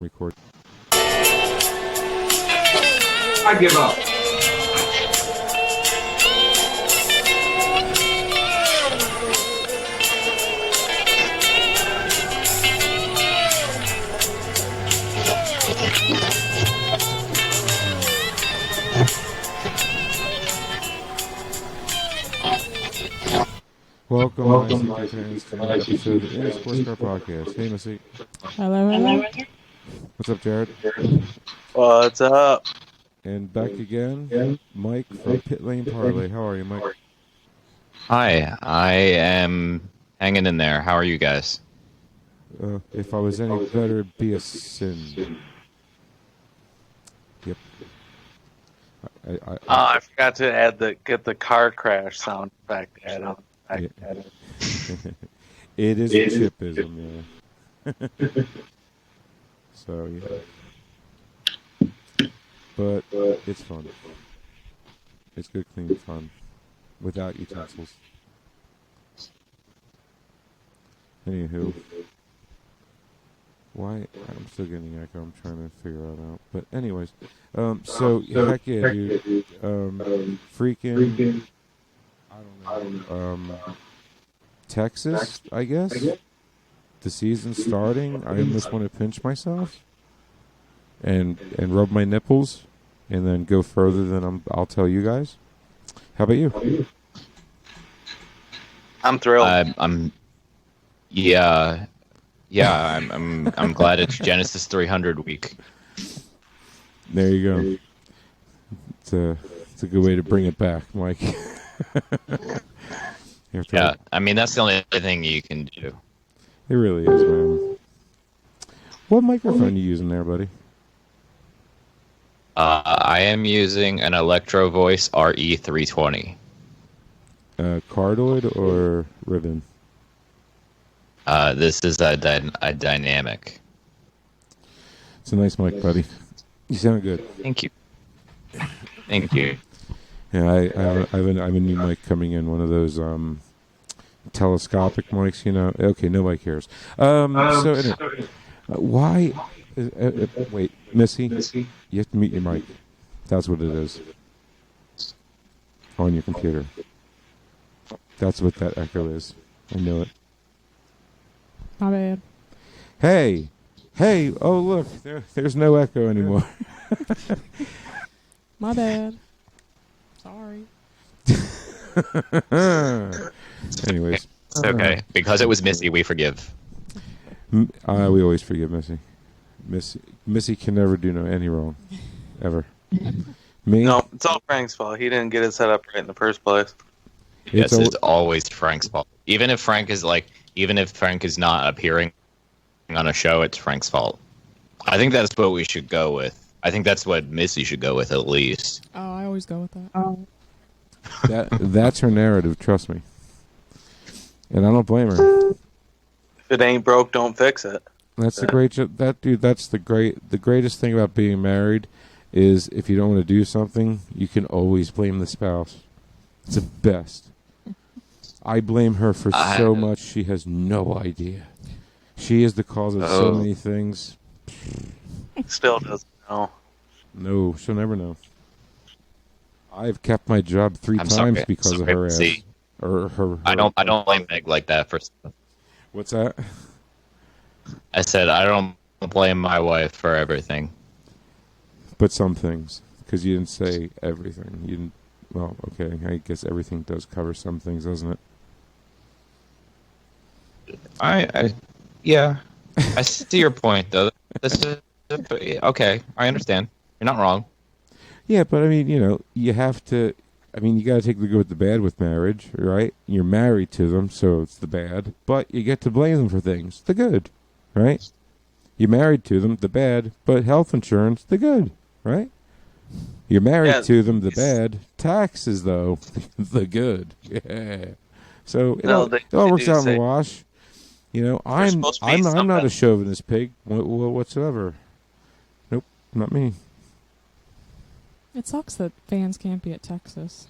Record. I give up. Welcome, my fans, to another episode of the Sports Car Podcast. Hey, Missy. Hello. What's up, Jared? What's up? And back again, Mike from Pit Lane Parlay. How are you, Mike? Hi, I am hanging in there. How are you guys? If I was any better, it'd be a sin. Yep. I forgot to get the car crash sound effect added. It is a chipism, yeah. So, yeah. But it's fun. It's good, clean fun. Without utensils. Anywho. Why? I'm still getting echo. I'm trying to figure that out. But anyways. So, heck yeah, dude. Freaking... I don't know. Texas, I guess? The season's starting. I almost want to pinch myself. And rub my nipples. And then go further than I'll tell you guys. How about you? I'm thrilled. I'm glad it's Genesis 300 week. There you go. It's a good way to bring it back, Mike. Yeah, I mean that's the only thing you can do. It really is, man. What microphone are you using there, buddy? I am using an Electro Voice RE320. Cardioid or ribbon? This is a dynamic. It's a nice mic, buddy. You sound good. Thank you. Thank you. Yeah, I have a new mic coming in, one of those telescopic mics, you know. Okay, nobody cares. So, anyway, why... wait, Missy, you have to mute your mic. That's what it is. On your computer. That's what that echo is. I knew it. My bad. Hey, oh look, there's no echo anymore. My bad. Sorry. Anyways. It's okay. Because it was Missy, we forgive. We always forgive Missy. Missy can never do any wrong. Ever. Me? No, it's all Frank's fault. He didn't get it set up right in the first place. Yes, it's always Frank's fault. Even if Frank is not appearing on a show, it's Frank's fault. I think that's what we should go with. I think that's what Missy should go with at least. Oh, I always go with that. That's her narrative, trust me. And I don't blame her. If it ain't broke, don't fix it. That's the greatest thing about being married is if you don't want to do something, you can always blame the spouse. It's the best. I blame her for so much she has no idea. She is the cause of so many things. Still doesn't know. No, she'll never know. I've kept my job 3 times because of her ass. Or her. I don't blame Meg like that for stuff. What's that? I said I don't blame my wife for everything. But some things, because you didn't say everything. You didn't. Well, okay. I guess everything does cover some things, doesn't it? Yeah. I see your point, though. This is okay. I understand. You're not wrong. Yeah, but I mean, you have to. I mean, you got to take the good with the bad with marriage, right? You're married to them, so it's the bad. But you get to blame them for things, the good, right? You're married to them, the bad. But health insurance, the good, right? You're married to them, the bad. Taxes, though, the good. Yeah. So it all works out in the wash. I'm not a chauvinist pig whatsoever. Nope, not me. It sucks that fans can't be at Texas.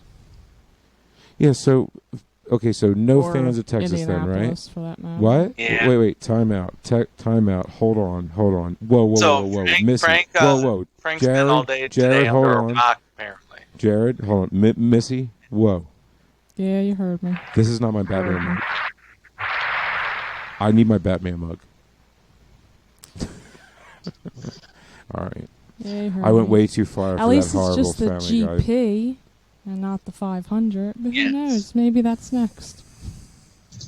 Yeah, so okay, so no Or fans of Texas then, right? Indianapolis, for that matter. What? Yeah. Wait. Time out. Time out. Hold on. Whoa. So Missy. Whoa. Frank's been all day Jared, today hold under a on. rock, apparently. Jared, hold on. Missy. Whoa. Yeah, you heard me. This is not my Batman mug. I need my Batman mug. All right. Yeah, you heard I went me. way too far At for least that it's horrible just the Family Guy. GP and not the 500. But Yes. who knows? Maybe that's next.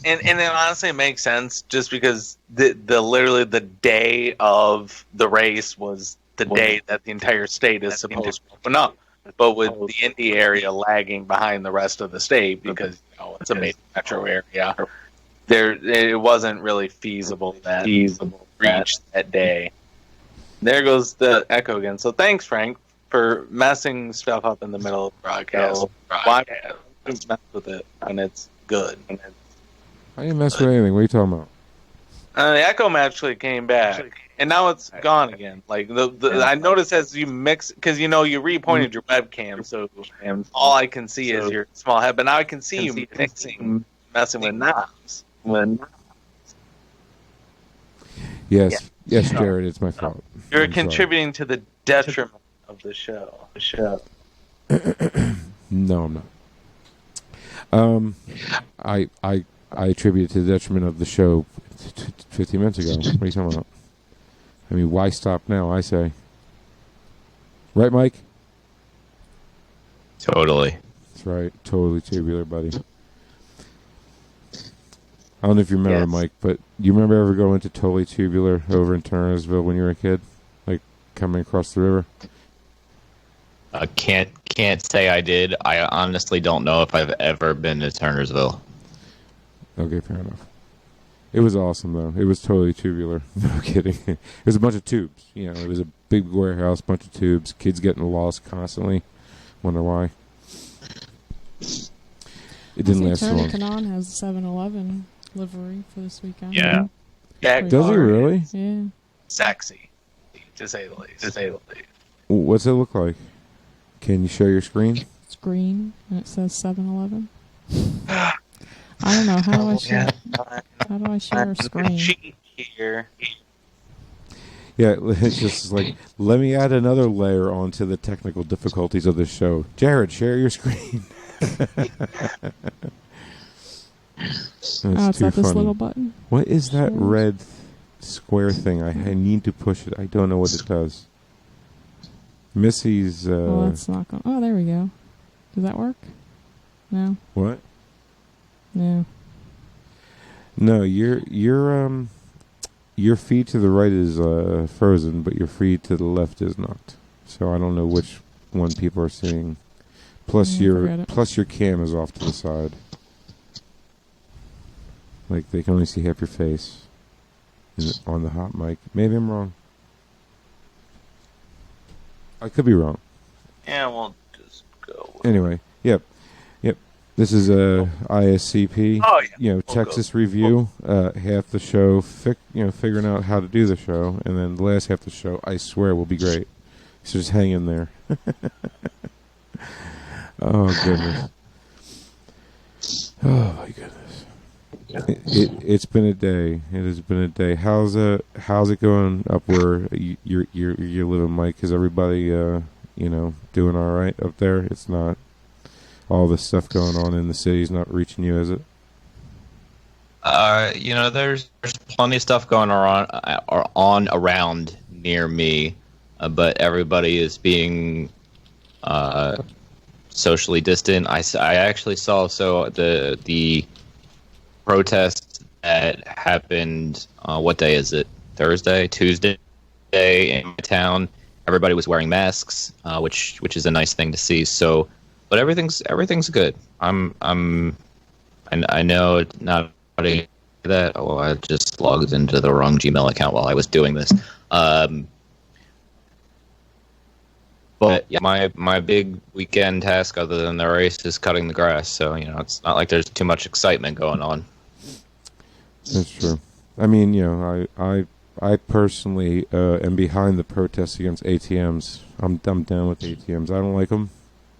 And it honestly makes sense just because the literally the day of the race was the day that the entire state is supposed to open up. But with the Indy area lagging behind the rest of the state because it's a major metro area, it wasn't really feasible that reach that day. There goes the echo again. So thanks, Frank, for messing stuff up in the middle of the broadcast. Why mess with it when it's good? I didn't mess with anything. What are you talking about? The echo magically came back, and now it's gone again. Like I noticed as you mix, because you repointed your webcam, so all I can see is your small head. But now I can see you messing with knobs. Yes, Jared, it's my fault. You're I'm contributing to the detriment of the show. No, I'm not. I attribute it to the detriment of the show 15 minutes ago. What are you talking about? I mean, why stop now, I say. Right, Mike? Totally. That's right. Totally tubular, buddy. I don't know if you remember, Yes. Mike, but you remember ever going to Totally Tubular over in Turnersville when you were a kid? Like, coming across the river? I can't say I did. I honestly don't know if I've ever been to Turnersville. Okay, fair enough. It was awesome, though. It was totally tubular. No kidding. It was a bunch of tubes. It was a big warehouse, bunch of tubes. Kids getting lost constantly. Wonder why. It didn't last so long. Canon has a 7-Eleven livery for this weekend. Yeah. That Does he car really? is Yeah. Sexy, to say the least. What's it look like? Can you share your screen? It's green and it says 7-Eleven. I don't know. How do I share? How do I share a screen? Cheat here. Yeah, it's just like, let me add another layer onto the technical difficulties of this show. Jared, share your screen. That's It's too not this funny. little button. What is that Shares. red square thing? I need to push it. I don't know what it does. Missy's, Oh, that's not going. Oh, there we go. Does that work? No. what? No. No, your feed to the right is frozen, but your feed to the left is not. So I don't know which one people are seeing. Plus forget it. your cam is off to the side. Like they can only see half your face on the hot mic. Maybe I'm wrong. I could be wrong. Yeah, we'll just go. Anyway, yep. This is ISCP. Oh, yeah. Texas review. Half the show, figuring out how to do the show, and then the last half of the show, I swear, will be great. So just hang in there. Oh goodness. Oh my goodness. It's been a day. It has been a day. How's it going up where you're living, Mike? Is everybody doing all right up there? It's not all this stuff going on in the city's not reaching you, is it? There's plenty of stuff going on around near me, but everybody is being socially distant. I actually saw the protest that happened. What day is it? Thursday, Tuesday in my town. Everybody was wearing masks, which is a nice thing to see. So, but everything's good. And I know not that. Oh, I just logged into the wrong Gmail account while I was doing this. But yeah, my big weekend task, other than the race, is cutting the grass. So it's not like there's too much excitement going on. That's true. I mean, I personally am behind the protests against ATMs. I'm down with ATMs. I don't like them.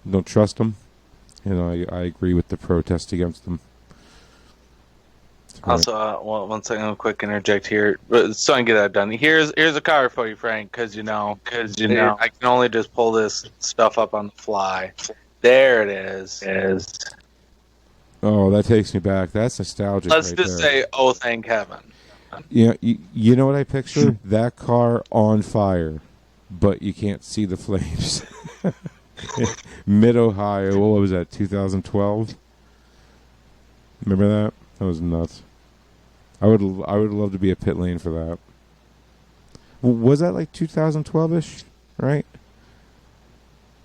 Don't trust them. And I agree with the protest against them. Also, one second, a quick interject here. So I can get that done. Here's a card for you, Frank, because I can only just pull this stuff up on the fly. There it is. Oh, that takes me back. That's nostalgic. Let's right just there. say, oh, thank heaven. Yeah, you know what I picture? That car on fire, but you can't see the flames. Mid Ohio, what was that? 2012. Remember that? That was nuts. I would love to be a pit lane for that. Was that like 2012ish? Right?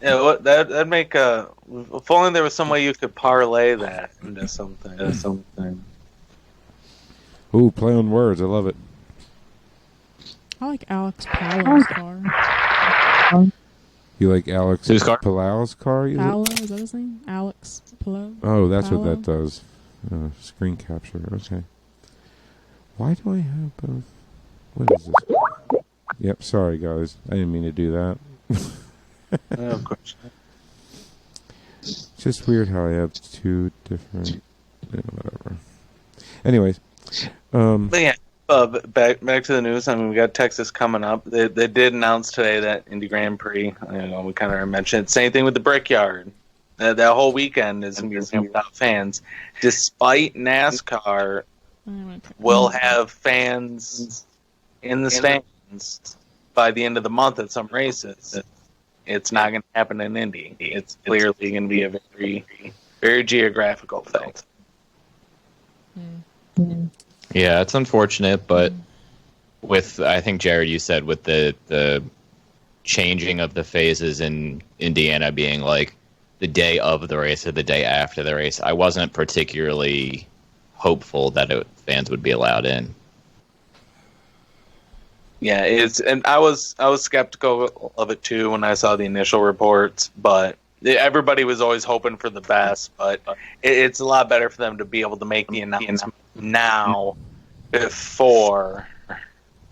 Yeah, that'd make if only there was some way you could parlay that into something. Ooh, play on words. I love it. I like Alex Palow's car. You like Alex Whose car? Palau's car? Paolo, is that his name? Alex Palou? Oh, that's Paolo? what that does. Screen capture. Okay. Why do I have both? What is this? Yep, sorry guys. I didn't mean to do that. Of course. It's just weird how I have two different... whatever. Anyways. But yeah, back to the news. I mean, we got Texas coming up. They did announce today that Indy Grand Prix. We kind of mentioned. Same thing with the Brickyard. That whole weekend is going to be without fans, despite NASCAR will have fans in the stands by the end of the month at some races. It's not going to happen in Indy. It's clearly going to be a very, very geographical thing. Yeah, it's unfortunate, but with, I think, Jared, you said with the changing of the phases in Indiana being like the day of the race or the day after the race, I wasn't particularly hopeful that fans would be allowed in. Yeah, and I was skeptical of it too when I saw the initial reports, but everybody was always hoping for the best. But it's a lot better for them to be able to make the announcement now before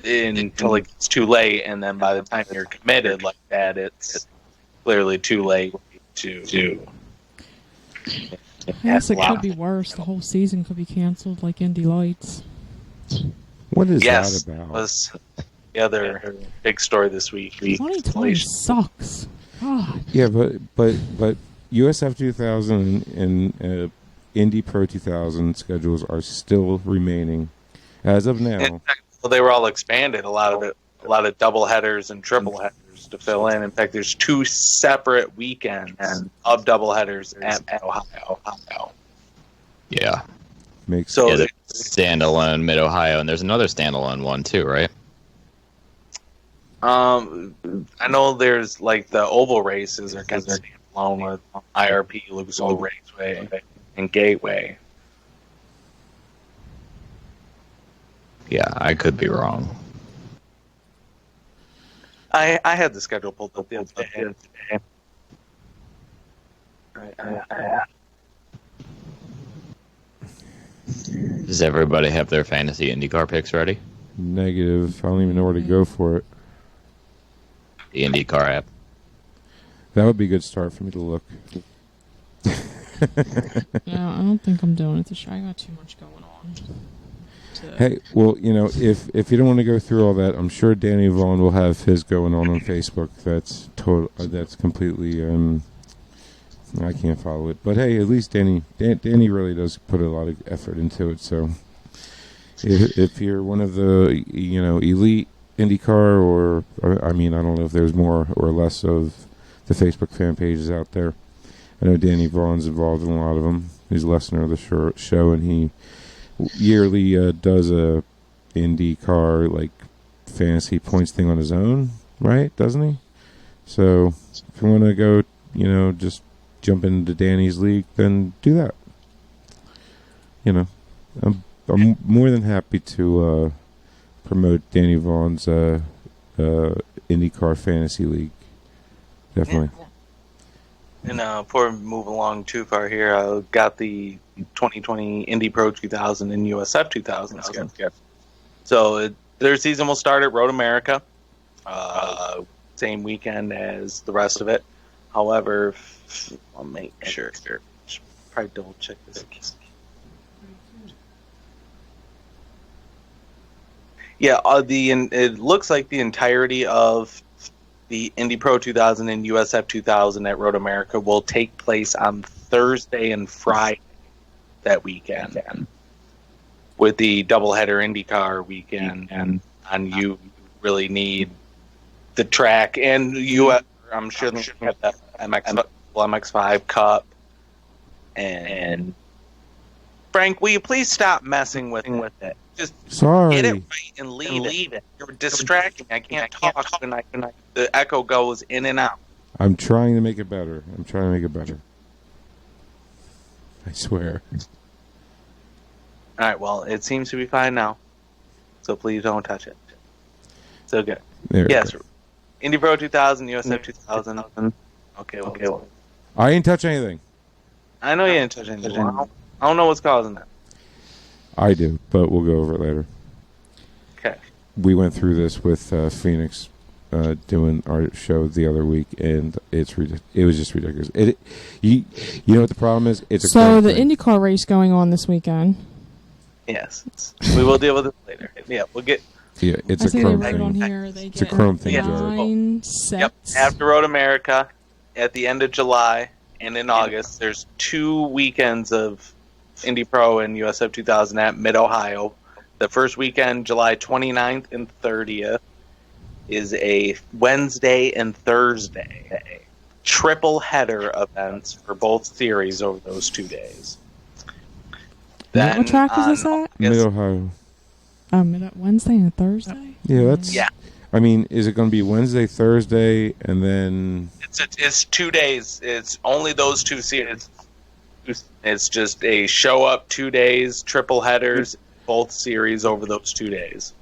until it's too late, and then by the time you're committed like that, it's clearly too late to. I guess it could be worse. The whole season could be canceled, like Indy Lights. What is Yes, that about? was the other big story this week. 2020 sucks. God. Yeah, but USF 2000 and Indy Pro 2000 schedules are still remaining as of now. Well, they were all expanded. A lot of double headers and triple headers to fill in. In fact, there's 2 separate weekends of double headers at Ohio. Yeah. Makes So Yeah, there's standalone Mid Ohio, and there's another standalone one too, right? I know there's like the oval races are kind of standalone with IRP, Lucas Oil Raceway, and Gateway. Yeah, I could be wrong. I had the schedule pulled up the other day. Does everybody have their fantasy IndyCar picks ready? negative. I don't even know where to go for it. The IndyCar app. That would be a good start for me to look. Yeah, I don't think I'm doing it this year. I got too much going on. Hey, well, you know, if you don't want to go through all that, I'm sure Danny Vaughn will have his going on Facebook. That's total. That's completely. I can't follow it, but hey, at least Danny really does put a lot of effort into it. So, if you're one of the elite IndyCar, or I mean, I don't know if there's more or less of the Facebook fan pages out there. I know Danny Vaughn's involved in a lot of them. He's a listener of the show, and he yearly does a IndyCar like fantasy points thing on his own, right? Doesn't he? So if you want to go, just jump into Danny's league, then do that. I'm more than happy to promote Danny Vaughn's IndyCar fantasy league. Definitely. Yeah. And before we move along too far here, I got the 2020 Indy Pro 2000 and USF 2000 schedule. So their season will start at Road America, same weekend as the rest of it. However, I'll make sure. Probably double check this. Yeah, it looks like the entirety of the Indy Pro 2000 and USF 2000 at Road America will take place on Thursday and Friday that weekend, with the doubleheader IndyCar weekend. And you really need the track, and I'm sure they have the MX5 Cup. And Frank, will you please stop messing with it? Just Sorry. get it right and leave it. You're distracting. I can't talk when the echo goes in and out. I'm trying to make it better. I swear. All right, well, it seems to be fine now. So please don't touch it. So good. Yes. Indy Pro 2000, USF 2000. Okay. I didn't touch anything. I know you didn't touch anything. I don't know what's causing that. I do, but we'll go over it later. Okay. We went through this with Phoenix doing our show the other week, and it was just ridiculous. You know what the problem is? It's a so the IndyCar race going on this weekend. Yes, we will deal with it later. Yeah, we'll get. Yeah, it's I a see Chrome they wrote thing. on here they It's a get Chrome thing, 9 sets. Yep. After Road America, at the end of July and in August, there's 2 weekends of Indy Pro and USF 2000 at Mid-Ohio. The first weekend, July 29th and 30th, is a Wednesday and Thursday. Triple header events for both series over those 2 days. Then what track is this at? Mid-Ohio. Wednesday and Thursday? Yeah, that's... Yeah. I mean, is it going to be Wednesday, Thursday, and then... It's 2 days. It's only those 2 series. It's just a show up 2 days, triple headers, both series over those 2 days.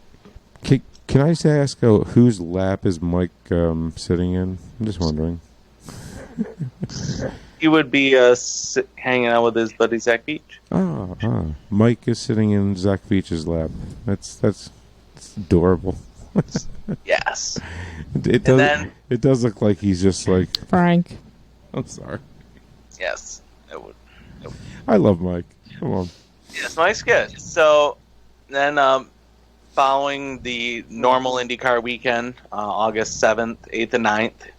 Can I just ask whose lap is Mike sitting in? I'm just wondering. He would be hanging out with his buddy Zach Beach. Mike is sitting in Zach Beach's lap. That's adorable. Yes. It does look like he's just like Frank. I'm sorry. Yes, it would. I love Mike. Come on. Yes, Mike's good. So then, following the normal IndyCar weekend, August 7th, 8th, and 9th,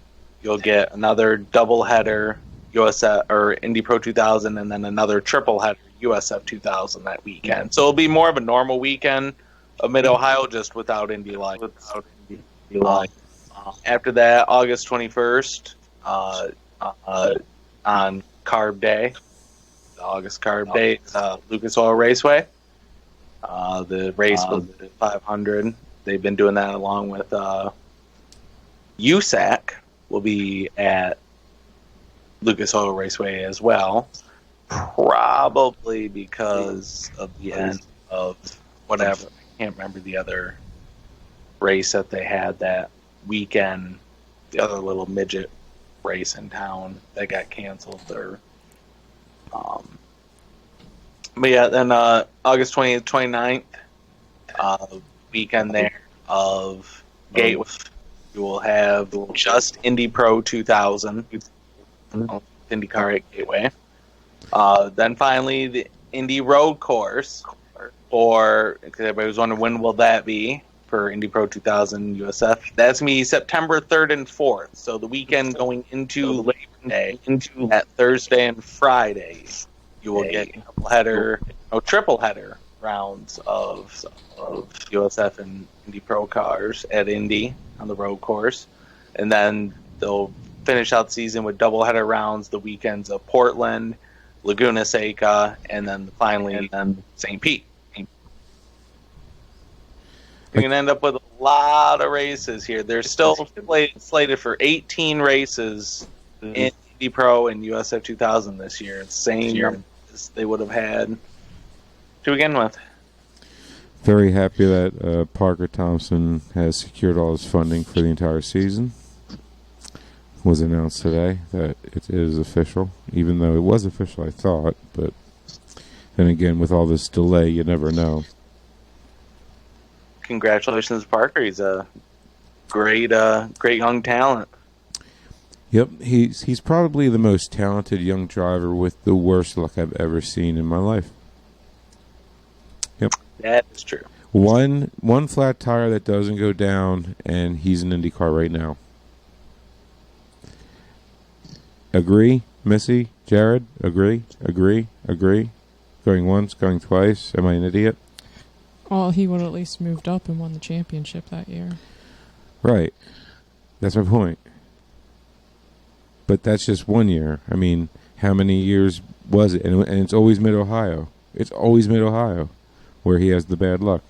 you'll get another doubleheader USF or Indy Pro 2000, and then another triple header USF 2000 that weekend. So it'll be more of a normal weekend of Mid-Ohio, just without Indy Light. After that, August 21st, on Carb Day, the August Carb Day, Lucas Oil Raceway. The race was the 500. They've been doing that along with USAC will be at Lucas Oil Raceway as well, probably because of the end of whatever. I can't remember the other race that they had that weekend, the other little midget race in town that got canceled. But yeah, then August 20th, 29th, weekend there of Gateway, you will have just Indy Pro 2000, IndyCar at Gateway. Then finally, the Indy Road Course, because everybody was wondering when will that be for Indy Pro 2000 USF. That's going to be September 3rd and 4th, so the weekend going into Labor Day, into that Thursday and Friday. You will get triple header rounds of USF and Indy Pro cars at Indy on the road course. And then they'll finish out the season with double header rounds the weekends of Portland, Laguna Seca, and then finally St. Pete. You're going to end up with a lot of races here. They're still slated for 18 races in Indy Pro and USF 2000 this year. It's the same as they would have had to begin with. Very happy that Parker Thompson has secured all his funding for the entire season. It was announced today that it is official, even though it was official, I thought. But then again, with all this delay, you never know. Congratulations, Parker. He's a great young talent. Yep, he's probably the most talented young driver with the worst luck I've ever seen in my life. Yep. That is true. One flat tire that doesn't go down, and he's in IndyCar right now. Agree, Missy, Jared? Agree. Going once, going twice. Am I an idiot? Well, he would at least moved up and won the championship that year. Right. That's my point. But that's just 1 year. I mean, how many years was it? And it's always Mid-Ohio. It's always Mid-Ohio where he has the bad luck.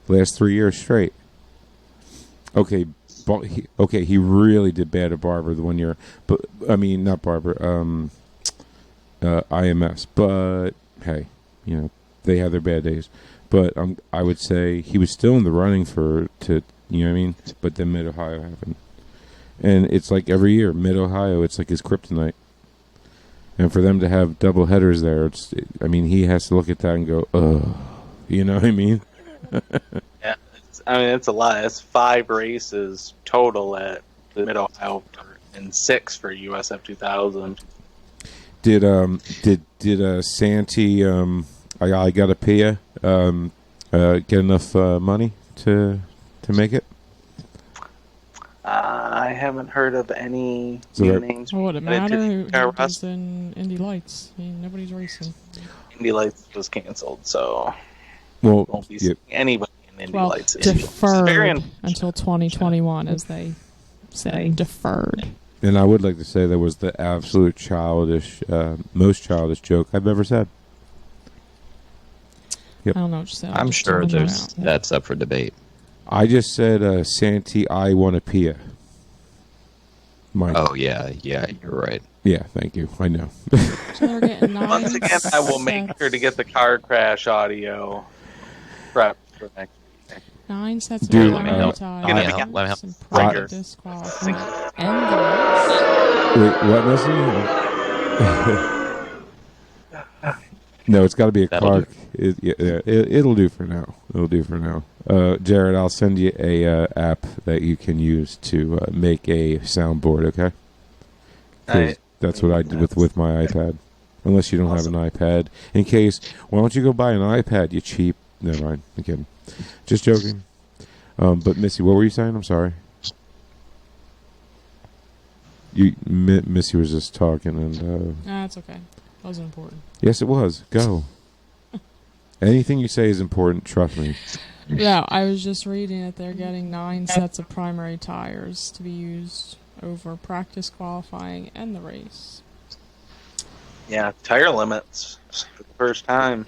Last 3 years straight. Okay, he really did bad at Barber the 1 year. But I mean, not Barber, IMS. But hey, they have their bad days. But I would say he was still in the running you know what I mean? But then Mid-Ohio happened. And it's like every year, Mid-Ohio, it's like his kryptonite. And for them to have double headers there, he has to look at that and go, ugh. You know what I mean? Yeah, it's a lot. It's 5 races total at the Mid-Ohio and 6 for USF 2000. Did Santee, I got a Pia, get enough money to make it? I haven't heard of any So names. Well, would it matter who was in Indy Lights? I mean, nobody's racing. Indy Lights was canceled, so Well, won't be seeing anybody in Indy Lights. Deferred until 2021, as they say. Deferred. And I would like to say that was the absolute most childish joke I've ever said. Yep. I don't know what you said. I'm sure that's up for debate. I just said, Santee, I want a Pia. Oh, yeah, you're right. Yeah, thank you. I know. So they're getting 9 Once again, I will make sure to get the car crash audio prepped for next week. 9 sets of Dude, primary let me help. and practice qualifying and the race. Wait, what, Missy? No, it's got to be a That'll car. It'll do for now. It'll do for now. Jared, I'll send you a app that you can use to make a soundboard. Okay? 'Cause that's what I did with my iPad. Unless you don't have an iPad. In case, why don't you go buy an iPad? You cheap. Never mind. I'm kidding. Just joking. But Missy, what were you saying? I'm sorry. Missy was just talking and. That's okay. That wasn't important. Yes, it was. Go. Anything you say is important. Trust me. Yeah, I was just reading that they're getting 9 sets of primary tires to be used over practice qualifying and the race. Yeah, tire limits for the first time.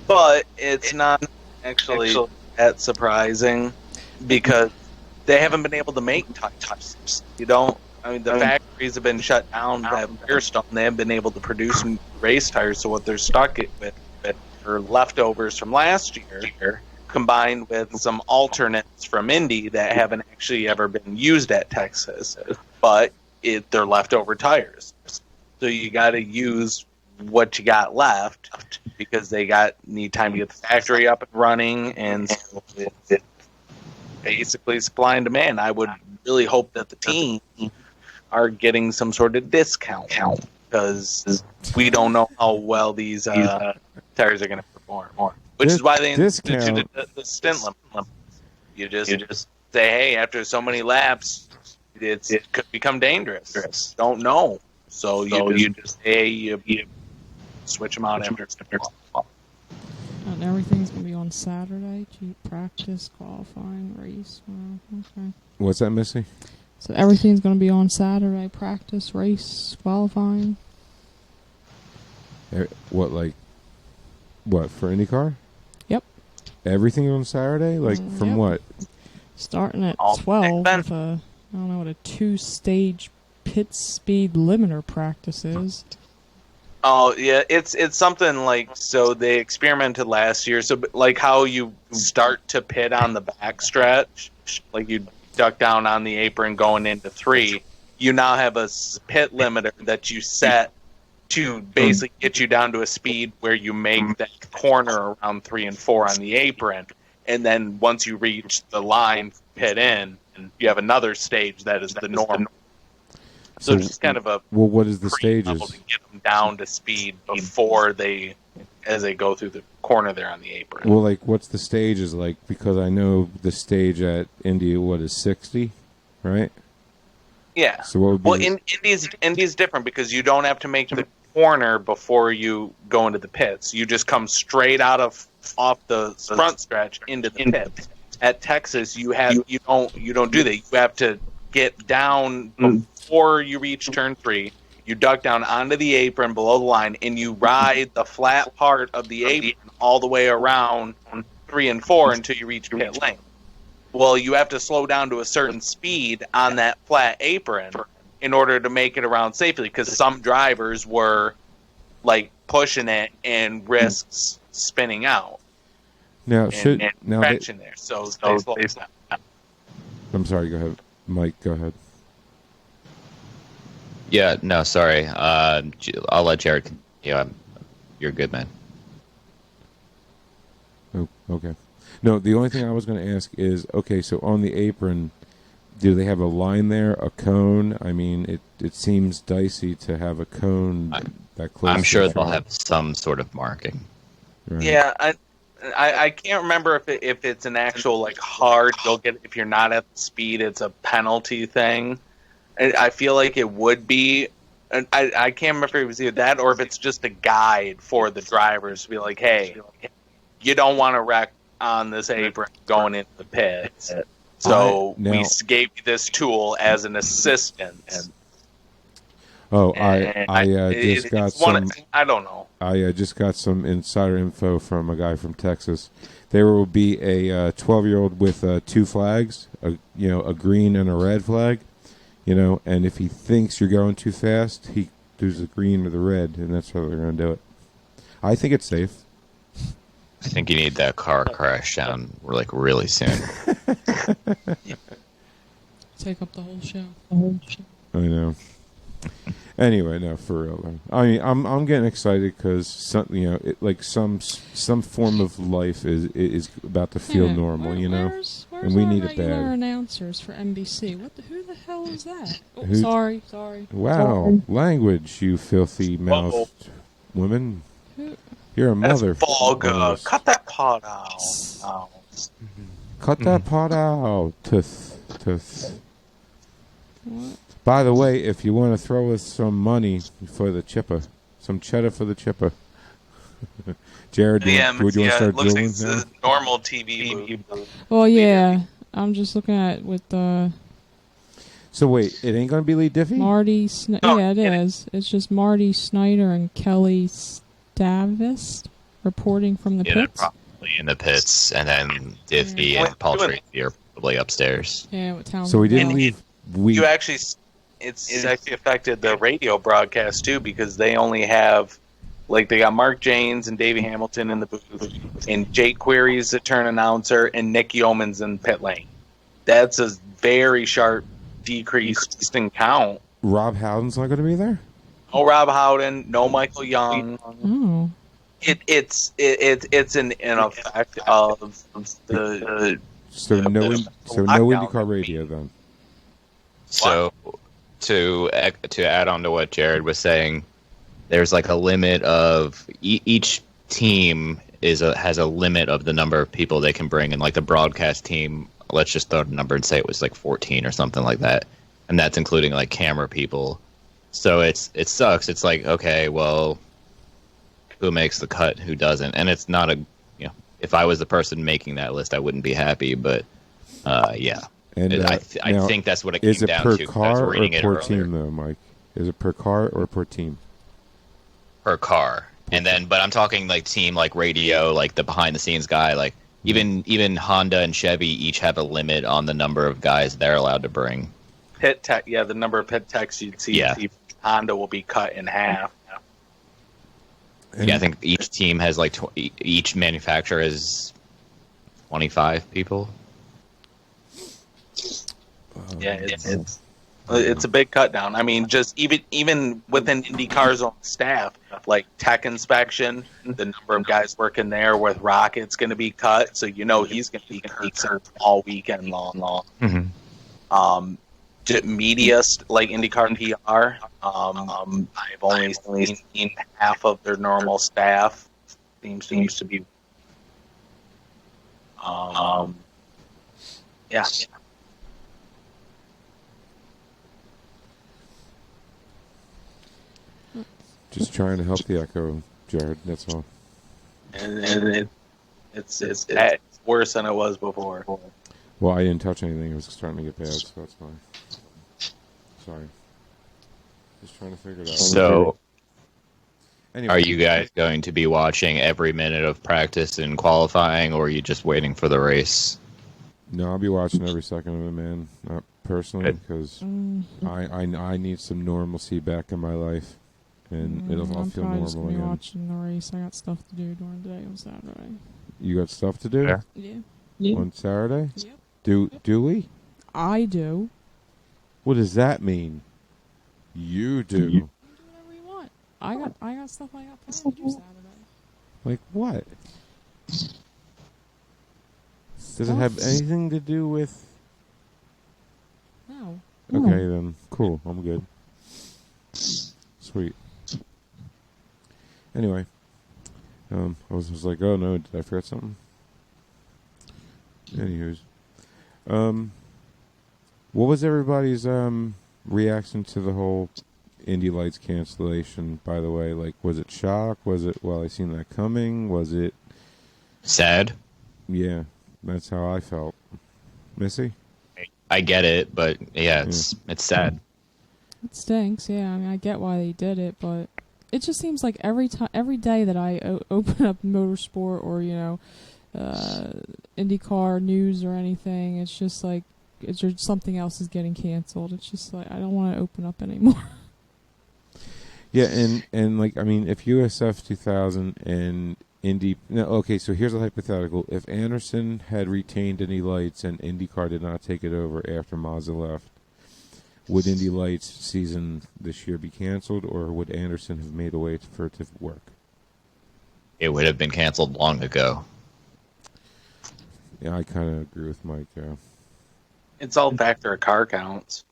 But it's not actually that surprising because they haven't been able to make tires. The factories have been shut down that Firestone. They haven't been able to produce race tires, so what they're stuck with are leftovers from last year combined with some alternates from Indy that haven't actually ever been used at Texas, but they're leftover tires. So you got to use what you got left because they need time to get the factory up and running, and so it's basically supply and demand. I would really hope that the team are getting some sort of discount because we don't know how well these tires are going to perform. Which is why they instituted the stint limit. You just say, hey, after so many laps, it could become dangerous. Don't know. So you just switch them out after. And everything's going to be on Saturday. Practice, qualifying, race. Okay. What's that, Missy? So everything's going to be on Saturday. Practice, race, qualifying. What for IndyCar? Yep. Everything on Saturday? From yep. what? Starting at 12 with I don't know what a 2-stage pit speed limiter practice is. Oh yeah, it's something like, so they experimented last year. So like how you start to pit on the back stretch, like you duck down on the apron going into 3. You now have a pit limiter that you set to basically get you down to a speed where you make that corner around 3 and 4 on the apron, and then once you reach the line, pit in, and you have another stage that is the norm. So just kind of what is the stages? To get them down to speed before as they go through the corner there on the apron. Well, like, what's the stage is like? Because I know the stage at Indy, what is 60, right? Yeah. So what would be? Well, Indy's different because you don't have to make the corner before you go into the pits. You just come straight off the front stretch into the pits. At Texas, you don't do that. You have to get down before you reach turn 3. You duck down onto the apron below the line, and you ride the flat part of the apron all the way around 3 and 4 until you reach pit lane. Well, you have to slow down to a certain speed on that flat apron in order to make it around safely, because some drivers were like pushing it and risks spinning out. Now, and crashing there. So they slow down. I'm sorry. Go ahead, Mike. Go ahead. Yeah, no, sorry. I'll let Jared. Yeah, you're good, man. Oh, okay. No, the only thing I was going to ask is, okay, so on the apron, do they have a line there, a cone? I mean, it seems dicey to have a cone that close. I'm sure to they'll the have some sort of marking. Right. Yeah, I can't remember if it's an actual like hard. You'll get if you're not at the speed. It's a penalty thing. I feel like it would be. I can't remember if it was either that or if it's just a guide for the drivers to be like, hey, you don't want to wreck on this apron going into the pits. So we gave you this tool as an assistance. Oh, I just got some. I don't know. I just got some insider info from a guy from Texas. There will be a 12-year-old with 2 flags, a green and a red flag. And if he thinks you're going too fast, he does the green or the red, and that's how they're going to do it. I think it's safe. I think you need that car crash down like really soon. Take up the whole show. I know. Anyway, no, for real. Though. I mean, I'm getting excited because some form of life is about to feel normal, Where's and we need it regular bad. Announcers for NBC. Who the hell is that? Oh, Who- sorry. Wow, language, you filthy mouthed woman. Who? You're a That's mother. vulgar. Cut that pot out. Oh. Cut that pot out. Tuth. What? By the way, if you want to throw us some money for the chipper, some cheddar for the chipper. Jared, would you want to start it looks like drilling it's now? a normal TV booth. Well, yeah. I'm just looking at with So wait, it ain't going to be Lee Diffie? Marty. No, Yeah, it it is. It's just Marty Snyder and Kelly Stavist reporting from the Yeah, they're pits. probably in the pits, and then Diffie and Paul Tracy are probably upstairs. Yeah, what town? So we didn't And leave. It's actually affected the radio broadcast too, because they only have they got Mark Janes and Davey Hamilton in the booth, and Jake Query's the turn announcer, and Nick Yeoman's in pit lane. That's a very sharp decrease in count. Rob Howden's not going to be there? No Rob Howden, no Michael Young. Oh. It's an effect of the So no lockdown. IndyCar radio then. So to add on to what Jared was saying, there's like a limit of each team has a limit of the number of people they can bring, and like the broadcast team, let's just throw a number and say it was like 14 or something like that, and that's including like camera people. So it sucks. It's like, okay, well, who makes the cut, who doesn't? And it's not if I was the person making that list, I wouldn't be happy, but yeah. And I think that's what it came is it down per to. 'Cause I car was or reading it per earlier. team though, Mike? Is it per car or per team? Per car, and then but I'm talking like team, like radio, like the behind the scenes guy, like even Honda and Chevy each have a limit on the number of guys they're allowed to bring. pit tech. Yeah, the number of pit techs you'd see. Yeah. Honda will be cut in half. Yeah, I think each team has like each manufacturer has 25 people. Yeah, it's a big cut down. I mean, just even within IndyCar's own staff, like tech inspection, the number of guys working there with Rocket's going to be cut, so he's going to be concerned all weekend long. Mm-hmm. Media like IndyCar PR, I've only seen half of their normal staff seems to be. Yeah. Just trying to help the Echo, Jared. That's all. And it's worse than it was before. Well, I didn't touch anything. It was starting to get bad, so that's fine. Sorry. Just trying to figure it out. So, Anyway, are you guys going to be watching every minute of practice and qualifying, or are you just waiting for the race? No, I'll be watching every second of it, man. Not personally, Good. because I need some normalcy back in my life, and it'll all I'm feel probably just normal gonna be again. watching the race. I got stuff to do during the day on Saturday. You got stuff to do Yeah. on Saturday? Yep. Do we? I do. What does that mean? You do. You do whatever you want. I got stuff I got planned to do Saturday. Like what? Does it have anything to do with? No. Okay, then cool. I'm good. Sweet. Anyway, I was just like, oh no, did I forget something? Anywho's, what was everybody's reaction to the whole Indy Lights cancellation? By the way, like, was it shock? Was it, well, I seen that coming? Was it Sad? Yeah, that's how I felt. Missy? I get it, but yeah, it's sad. It stinks. Yeah, I mean, I get why they did it, but it just seems like every day that I open up motorsport or IndyCar news or anything, it's just like it's just something else is getting canceled. It's just like I don't want to open up anymore. Yeah, and like, I mean, if USF 2000 and Indy... No, okay, so here's a hypothetical. If Anderson had retained Indy Lights and IndyCar did not take it over after Mazda left, would Indy Lights season this year be canceled, or would Anderson have made a way for it to work? It would have been canceled long ago. Yeah, I kind of agree with Mike, yeah. It's all factor of car counts.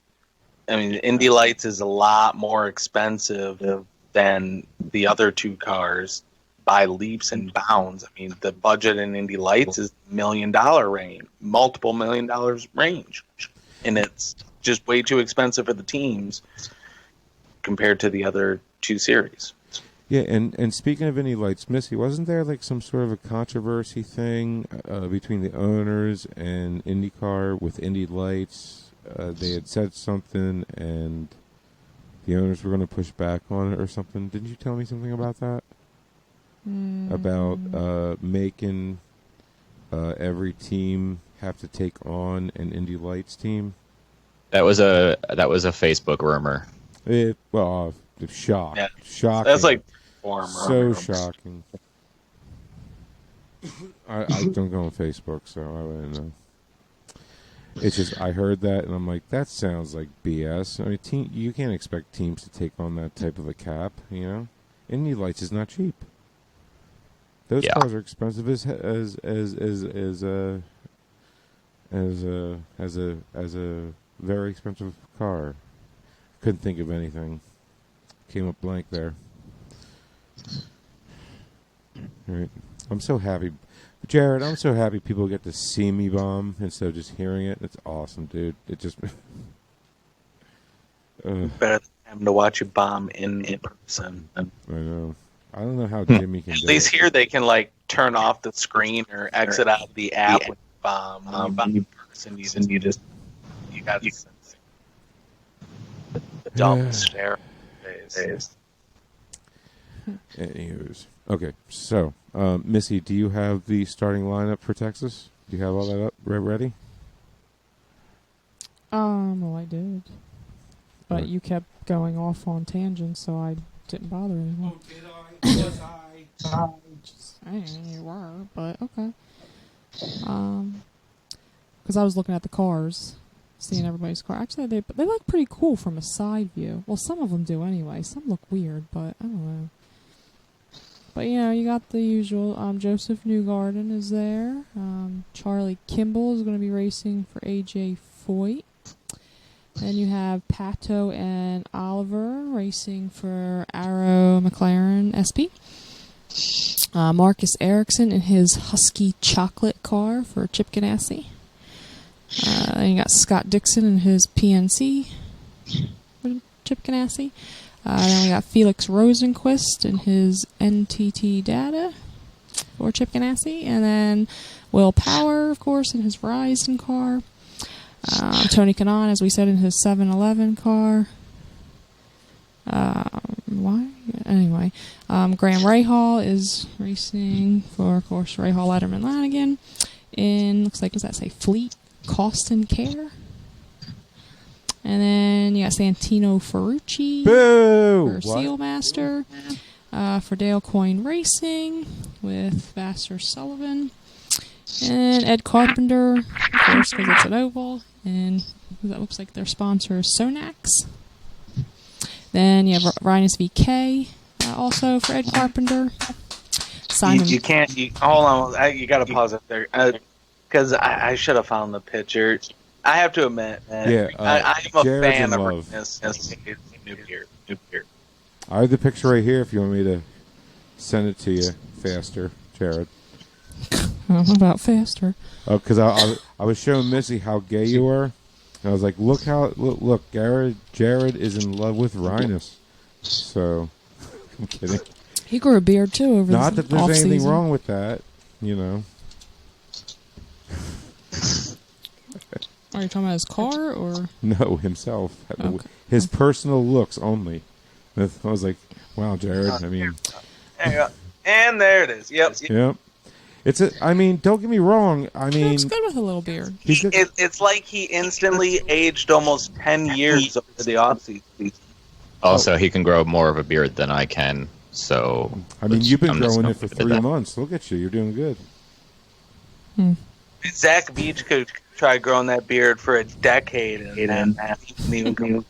I mean, Indy Lights is a lot more expensive than the other two cars by leaps and bounds. I mean, the budget in Indy Lights is $1 million range, multiple $1 million range. And it's just way too expensive for the teams compared to the other two series. Yeah, and speaking of Indy Lights, Missy, wasn't there like some sort of a controversy thing between the owners and IndyCar with Indy Lights? They had said something, and the owners were going to push back on it or something. Didn't you tell me something about that? About making every team have to take on an Indy Lights team? That was a Facebook rumor. Well, shocking. That's like former. So shocking. I don't go on Facebook, so I wouldn't know. It's just I heard that and I'm like, that sounds like BS. I mean, you can't expect teams to take on that type of a cap, you know. Indy Lights is not cheap. Those cars are expensive as a very expensive car. Couldn't think of anything. Came up blank there. All right. I'm so happy. Jared, I'm so happy people get to see me bomb instead of just hearing it. It's awesome, dude. It just... Better than having to watch you bomb in person. I know. I don't know how Jimmy can At do least it. here they can like turn off the screen or exit out of the app when you bomb. When you bomb in person, you got the dumb stare face. Anywho's. Okay, so, Missy, do you have the starting lineup for Texas? Do you have all that up ready? Well, I did, but Right. you kept going off on tangents, so I didn't bother anymore. Oh, did I? Was I? I didn't know you were, but okay. Because I was looking at the cars, seeing everybody's car. Actually, they look pretty cool from a side view. Well, some of them do anyway. Some look weird, but I don't know. But, you got the usual. Joseph Newgarden is there. Charlie Kimball is going to be racing for AJ Foyt. Then you have Pato and Oliver racing for Arrow McLaren SP. Marcus Erickson in his Husky Chocolate car for Chip Ganassi. Then you got Scott Dixon in his PNC for Chip Ganassi. Then we got Felix Rosenquist in his NTT Data for Chip Ganassi. And then Will Power, of course, in his Verizon car. Tony Kanaan, as we said, in his 7-Eleven car. Why? Anyway, Graham Rahal is racing for, of course, Rahal, Letterman, Lanigan. In, looks like, does that say Fleet Costin Care? And then you got Santino Ferrucci Boo! for Sealmaster. For Dale Coyne Racing with Vassar Sullivan. And Ed Carpenter, of course, because it's an oval. And that looks like their sponsor is Sonax. Then you have Rhinus VK, also for Ed Carpenter. Simon. You can't. Hold on. You got to pause it there. Because I should have found the picture. I have to admit, man. Yeah, I'm a Jared's fan in of love. this new beer. I have the picture right here if you want me to send it to you faster, Jared. How about faster? Oh, because I was showing Missy how gay you were. And I was like, look, Jared is in love with Rhinus. So, I'm kidding. He grew a beard, too, over Not the that there's off-season. anything wrong with that, you know. Are you talking about his car, or? No, himself. Okay. His personal looks only. I was like, wow, Jared, I mean. There you go. And there it is. Yep. Yep. I mean, don't get me wrong. I He mean, looks good with a little beard. he's good. It's like he instantly aged almost 10 years over the offseason. Also, he can grow more of a beard than I can. So I mean, you've been I'm just growing gonna it for leave at 3 that. months. Look at you. You're doing good. Zach Beach could try growing that beard for a decade and he didn't even come.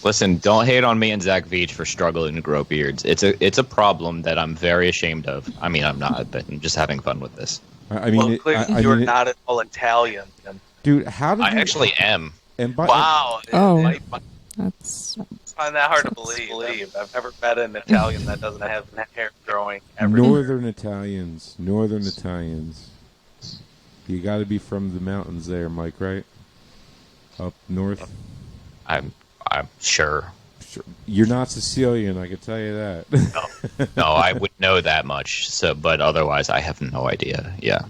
Listen, don't hate on me and Zach Veach for struggling to grow beards. It's a problem that I'm very ashamed of. I mean, I'm not, but I'm just having fun with this. I mean, Well, clearly you're not at all Italian. dude. How did I you actually am. And by, Wow. Oh. I That's find that hard to believe. I've never met an Italian that doesn't have hair growing ever. Northern Italians. You got to be from the mountains there, Mike, right? Up north. I'm sure. Sure. You're not Sicilian, I can tell you that. No, I would know that much. So, but otherwise, I have no idea. Yeah.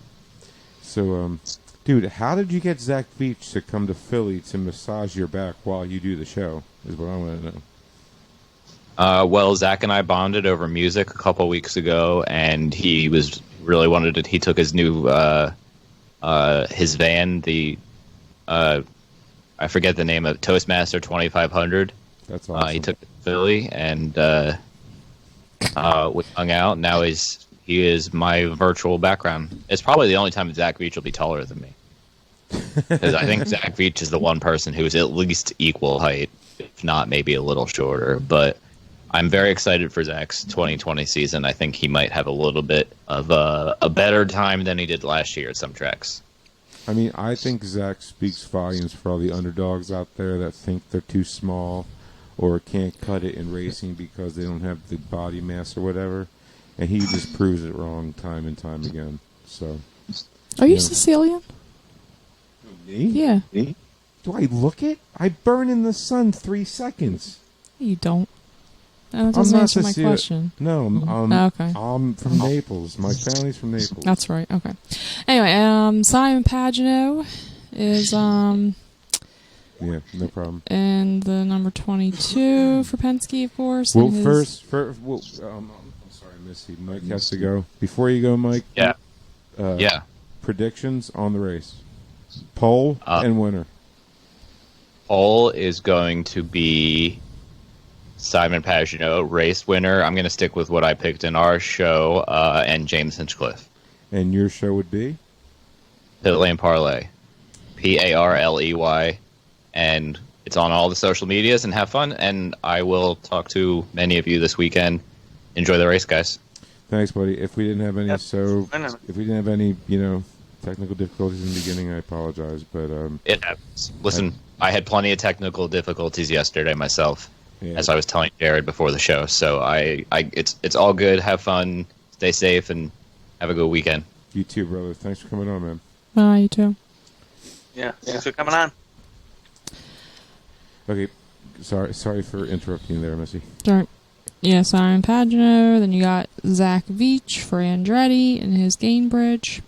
So, dude, how did you get Zach Beach to come to Philly to massage your back while you do the show? Is what I want to know. Well, Zach and I bonded over music a couple weeks ago, and he was really wanted it. He took his new his van, the I forget the name of it, Toastmaster 2500. That's awesome. He took it to Philly, and we hung out. Now he is my virtual background. It's probably the only time Zach Veach will be taller than me. Because I think Zach Veach is the one person who is at least equal height, if not maybe a little shorter. But I'm very excited for Zach's 2020 season. I think he might have a little bit of a better time than he did last year at some tracks. I mean, I think Zach speaks volumes for all the underdogs out there that think they're too small or can't cut it in racing because they don't have the body mass or whatever. And he just proves it wrong time and time again. So, Are you Yeah. Sicilian? me? Yeah. Do I look it? I burn in the sun 3 seconds. You don't. That I'm doesn't not answer my Sicilian. question. No, Okay. I'm from Naples. My family's from Naples. That's right. Okay. Anyway, Simon Pagino is Yeah, no problem. and the number 22 for Penske, of course. Well, and his- I'm sorry, Missy. Mike has to go. Before you go, Mike. Yeah. Uh, Yeah. Predictions on the race. Pole and winner. Pole is going to be Simon Pagino, race winner. I'm going to stick with what I picked in our show, and James Hinchcliffe. And your show would be? Pit Lane Parlay. Parley. And it's on all the social medias, and have fun. And I will talk to many of you this weekend. Enjoy the race, guys. Thanks, buddy. If we didn't have any, Yep. I know. if we didn't have any, technical difficulties in the beginning, I apologize. But It happens. Listen, I had plenty of technical difficulties yesterday myself, yeah. as I was telling Jared before the show. So it's all good. Have fun. Stay safe and have a good weekend. You too, brother. Thanks for coming on, man. Bye, you too. Yeah, thanks for coming on. Okay, sorry for interrupting you there, Missy. Start. Yeah, Simon Pagano. Then you got Zach Veach for Andretti and his Gainbridge.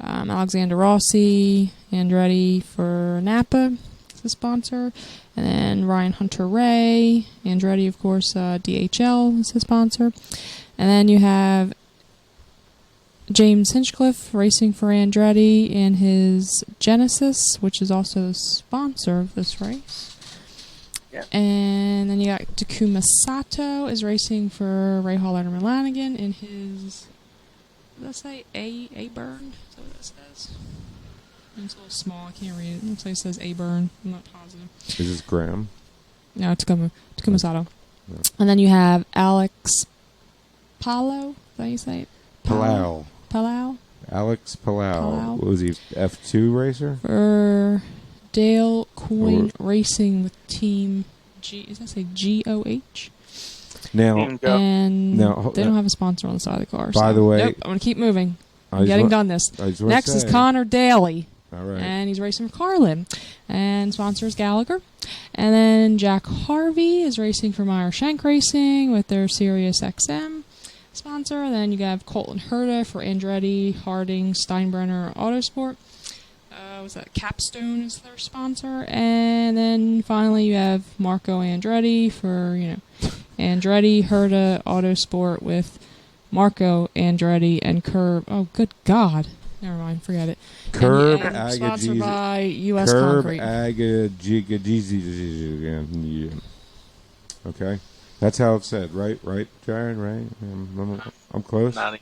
Alexander Rossi, Andretti for Napa, is the sponsor. And then Ryan Hunter-Ray, Andretti, of course, DHL is his sponsor. And then you have James Hinchcliffe racing for Andretti in his Genesis, which is also the sponsor of this race. Yeah. And then you got Takuma Sato is racing for Ray Hall Letterman Lanigan in his, what does that say? A-Burn? Is that what that says? It's a little small, I can't read it. It looks like it says A-Burn. I'm not positive. Is this Graham? No, Takuma Sato. Yeah. And then you have Alex Palau, is that how you say it? Palau. Palau? Alex Palau. Palau. What was he, F2 racer? For Dale Coyne Racing with Team G. Does that say GOH? Now, And Now, they don't have a sponsor on the side of the car. By so the way- nope, I'm going to keep moving. I I'm just getting want- done this. I just wanna Next is say- Connor Daly. All right. And he's racing for Carlin. And sponsors Gallagher. And then Jack Harvey is racing for Meyer Shank Racing with their Sirius XM sponsor. Then you have Colton Herta for Andretti, Harding, Steinbrenner Autosport. Was that Capstone is their sponsor. And then finally you have Marco Andretti for, Andretti, Herta, Autosport with Marco Andretti and Curb. Oh, good God. Never mind, forget it. Curb and sponsored by U.S. Curb Concrete. Yeah. Okay, that's how it's said, right? Right, Jared? Right? I'm close. Not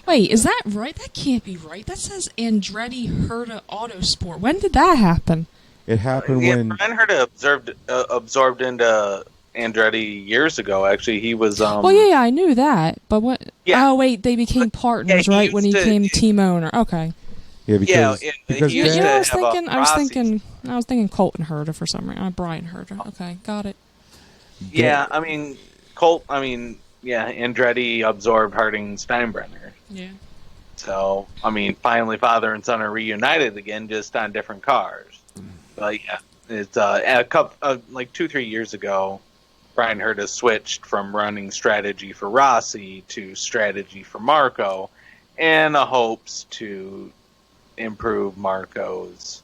Wait, is that right? That can't be right. That says Andretti Herta Autosport. When did that happen? It happened when Brian Herta absorbed into Andretti years ago. Actually, he was. Well, yeah, I knew that. But what? Yeah. Oh, wait, they became partners, he right? When he used to- became team owner. Okay. yeah because he because used You Dad- know, to have a I was thinking Colton Herta for some reason. Brian Herta. Okay, got it. Yeah, Andretti absorbed Harding Steinbrenner. Yeah. So, finally, father and son are reunited again, just on different cars. But yeah, it's a couple, like 2-3 years ago, Brian Herta switched from running strategy for Rossi to strategy for Marco, in the hopes to improve Marco's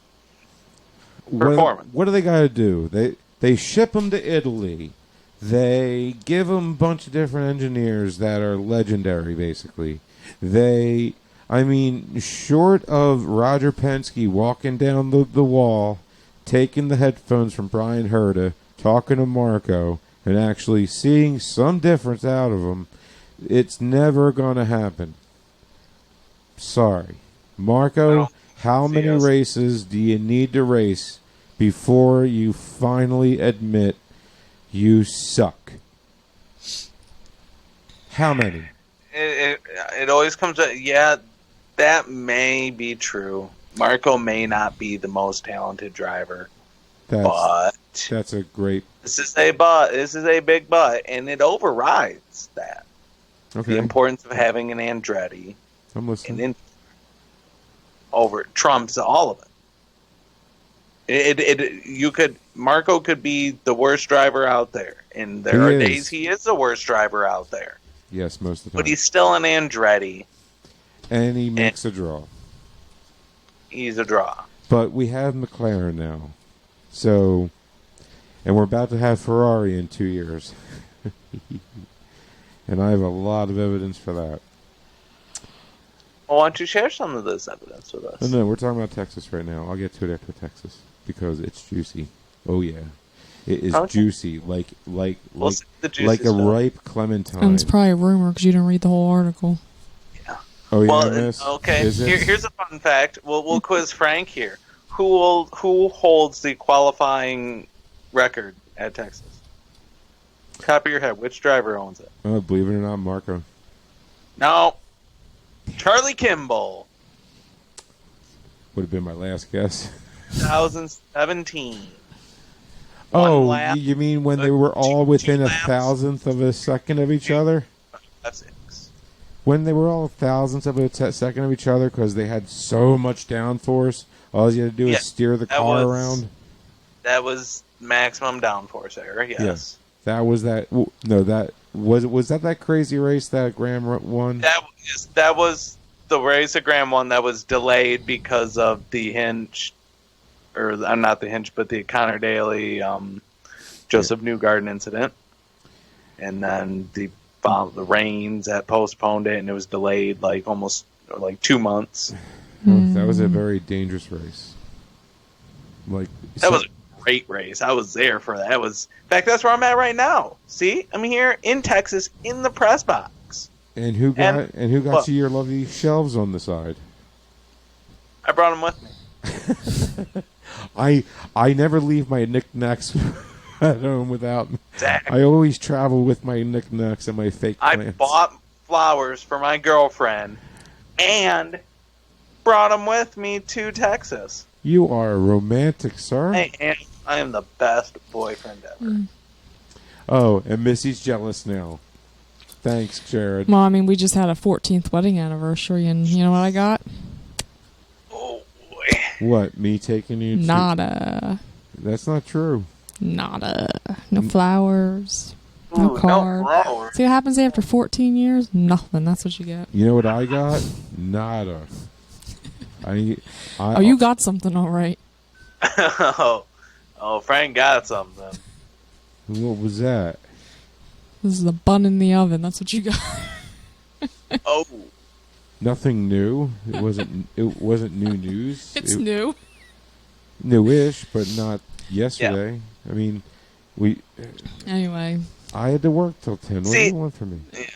performance. What do they got to do? They ship them to Italy. They give them a bunch of different engineers that are legendary, basically. Short of Roger Penske walking down the wall, taking the headphones from Brian Herta, talking to Marco, and actually seeing some difference out of them, it's never going to happen. Sorry. Marco, how many races do you need to race before you finally admit you suck? How many? It always comes up. Yeah, that may be true. Marco may not be the most talented driver, but That's a great... this is a but. This is a big but, and it overrides that. Okay. The importance of having an Andretti I'm listening. and trumps all of it. Marco could be the worst driver out there, and there are days he is the worst driver out there. Yes, most of the time. But he's still an Andretti. And he makes a draw. He's a draw. But we have McLaren now. So, and we're about to have Ferrari in 2 years. And I have a lot of evidence for that. Well, why don't you share some of this evidence with us? No, we're talking about Texas right now. I'll get to it after Texas because it's juicy. Oh yeah, it is juicy, like The juicy like a stuff. ripe clementine. And it's probably a rumor because you didn't read the whole article. Oh yeah, Well, miss? okay. Is it? Here's a fun fact. We'll quiz Frank here. Who holds the qualifying record at Texas? Top of your head, which driver owns it? Oh, believe it or not, Marco. No. Charlie Kimball, Would have been my last guess. 2017. Oh, lap, you mean when they were all within two a laps. thousandth of a second of each other? That's 6. when they were all thousands of a second of each other because they had so much downforce, all you had to do is steer the car around. That was maximum downforce error. Yes. Yeah. That was that. No, that was that crazy race that Graham won. That was the race that Graham won. That was delayed because of the hinge, or not the hinge, but the Connor Daly, Joseph Newgarden incident, and then the rains that postponed it, and it was delayed almost 2 months. That was a very dangerous race. That was a great race. I was there for that. In fact, that's where I'm at right now. See, I'm here in Texas in the press box. And who got you your lovely shelves on the side? I brought them with me. I never leave my knickknacks at home without. Exactly. I always travel with my knickknacks and my fake plants. I bought flowers for my girlfriend and brought them with me to Texas. You are a romantic, sir. I am the best boyfriend ever. Oh, and Missy's jealous now. Thanks, Jared. Well, I mean, we just had a 14th wedding anniversary, and you know what I got? Oh, boy. What, me taking you to... Nada. That's not true. Nada. No flowers. No Ooh, card. no flowers. See what happens after 14 years? Nothing. That's what you get. You know what I got? Nada. Oh, you got something all right. oh, Frank got something. What was that? This is a bun in the oven. That's what you got. Oh. Nothing new. It wasn't new news. It's new. Newish, but not yesterday. Yeah. I mean, Anyway. I had to work till 10. What do you want from me? Yeah.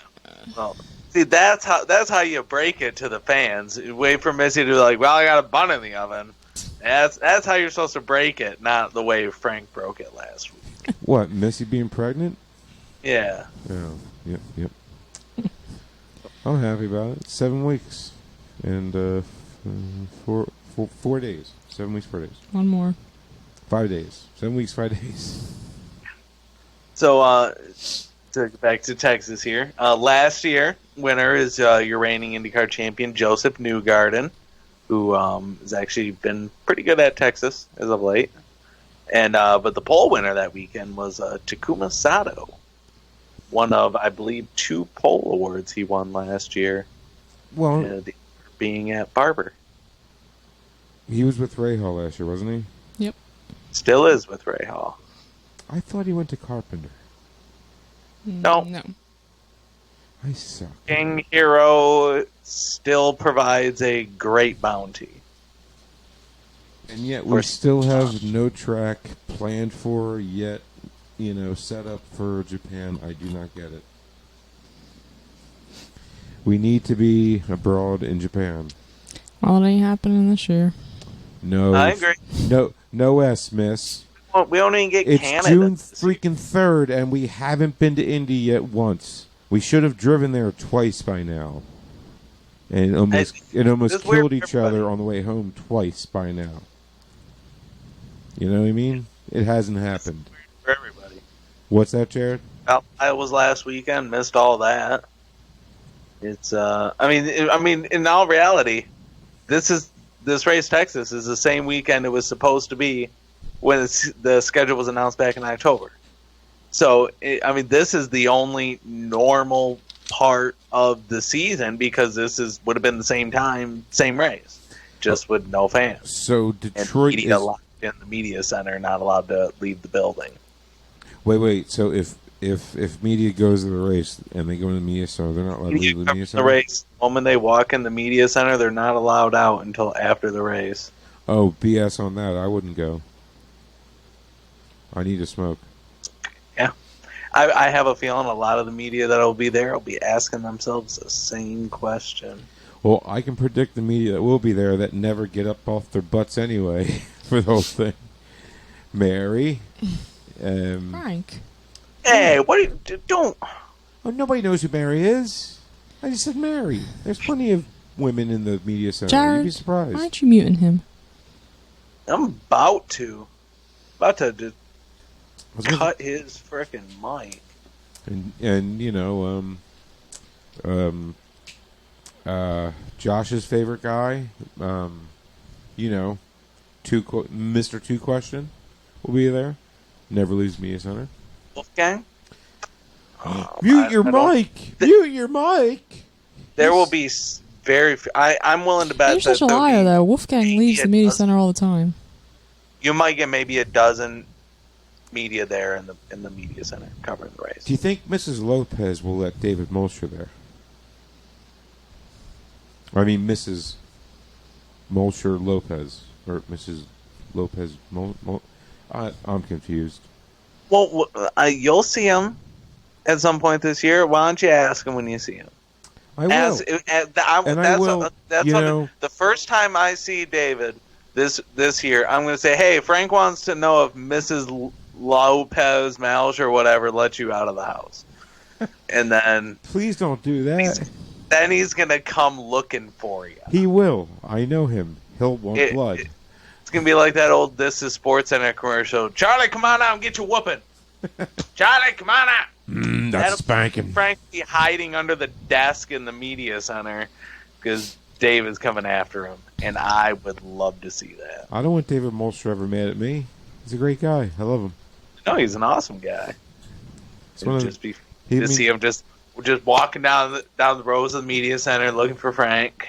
Well, see, that's how you break it to the fans. Wait for Missy to be like, well, I got a bun in the oven. That's how you're supposed to break it, not the way Frank broke it last week. What, Missy being pregnant? Yeah. Oh, yep. I'm happy about it. 7 weeks. And 4 days. 7 weeks, 4 days. One more. 5 days. 7 weeks, 5 days. So, to get back to Texas here. Last year, winner is your reigning IndyCar champion, Joseph Newgarden, who has actually been pretty good at Texas as of late. And but the pole winner that weekend was Takuma Sato, one of, I believe, 2 pole awards he won last year. Well, being at Barber. He was with Ray Hall last year, wasn't he? Yep. Still is with Ray Hall. I thought he went to Carpenter. No. I suck. King Hero still provides a great bounty. And yet we still have no track planned for yet, set up for Japan. I do not get it. We need to be abroad in Japan. Well, it ain't happening this year. No. I agree. No S, miss. Well, we don't even get it's Canada. June freaking 3rd, and we haven't been to Indy yet once. We should have driven there twice by now. And it almost killed each other on the way home twice by now. You know what I mean? It hasn't happened. For everybody. What's that, Jared? Well, I was last weekend, missed all that. It's I mean, in all reality, this race Texas is the same weekend it was supposed to be when the schedule was announced back in October. So, this is the only normal part of the season because would have been the same time, same race, just with no fans. So Detroit is locked in the media center, not allowed to leave the building. Wait. So if media goes to the race and they go in the media center, they're not allowed to leave the media center? The race, the moment they walk in the media center, they're not allowed out until after the race. Oh, BS on that. I wouldn't go. I need to smoke. Yeah. I have a feeling a lot of the media that will be there will be asking themselves the same question. Well, I can predict the media that will be there that never get up off their butts anyway for the whole thing. Mary. Frank. Hey, what are you... Don't... Oh, nobody knows who Mary is. I just said Mary. There's plenty of women in the media center. Jared, you'd be surprised. Why aren't you muting him? I'm about to cut his frickin' mic. And Josh's favorite guy, you know, Mr. Two Question will be there. Never leaves Media Center. Wolfgang. Mute your mic. Mute your mic. There will be very. I'm willing to bet You're such a there'll liar, be though. Wolfgang maybe leaves a the media dozen. center all the time. You might get maybe a dozen media there in the media center covering the race. Do you think Mrs. Lopez will let David Molcher there? I mean, Mrs. Molcher Lopez or Mrs. Lopez. I'm confused. Well, you'll see him at some point this year. Why don't you ask him when you see him? I will. The first time I see David this year, I'm going to say, "Hey, Frank wants to know if Mrs. Lopez, Malch, or whatever let you out of the house." And then Please don't do that. then he's going to come looking for you. He will. I know him. He'll want blood. It's going to be like that old This Is Sports Center commercial. Charlie, come on out and get your whooping. Charlie, come on out. That's spanking. Frank be hiding under the desk in the media center because Dave is coming after him, and I would love to see that. I don't want David Molcher ever mad at me. He's a great guy. I love him. No, he's an awesome guy. He- See him just walking down the rows of the media center looking for Frank.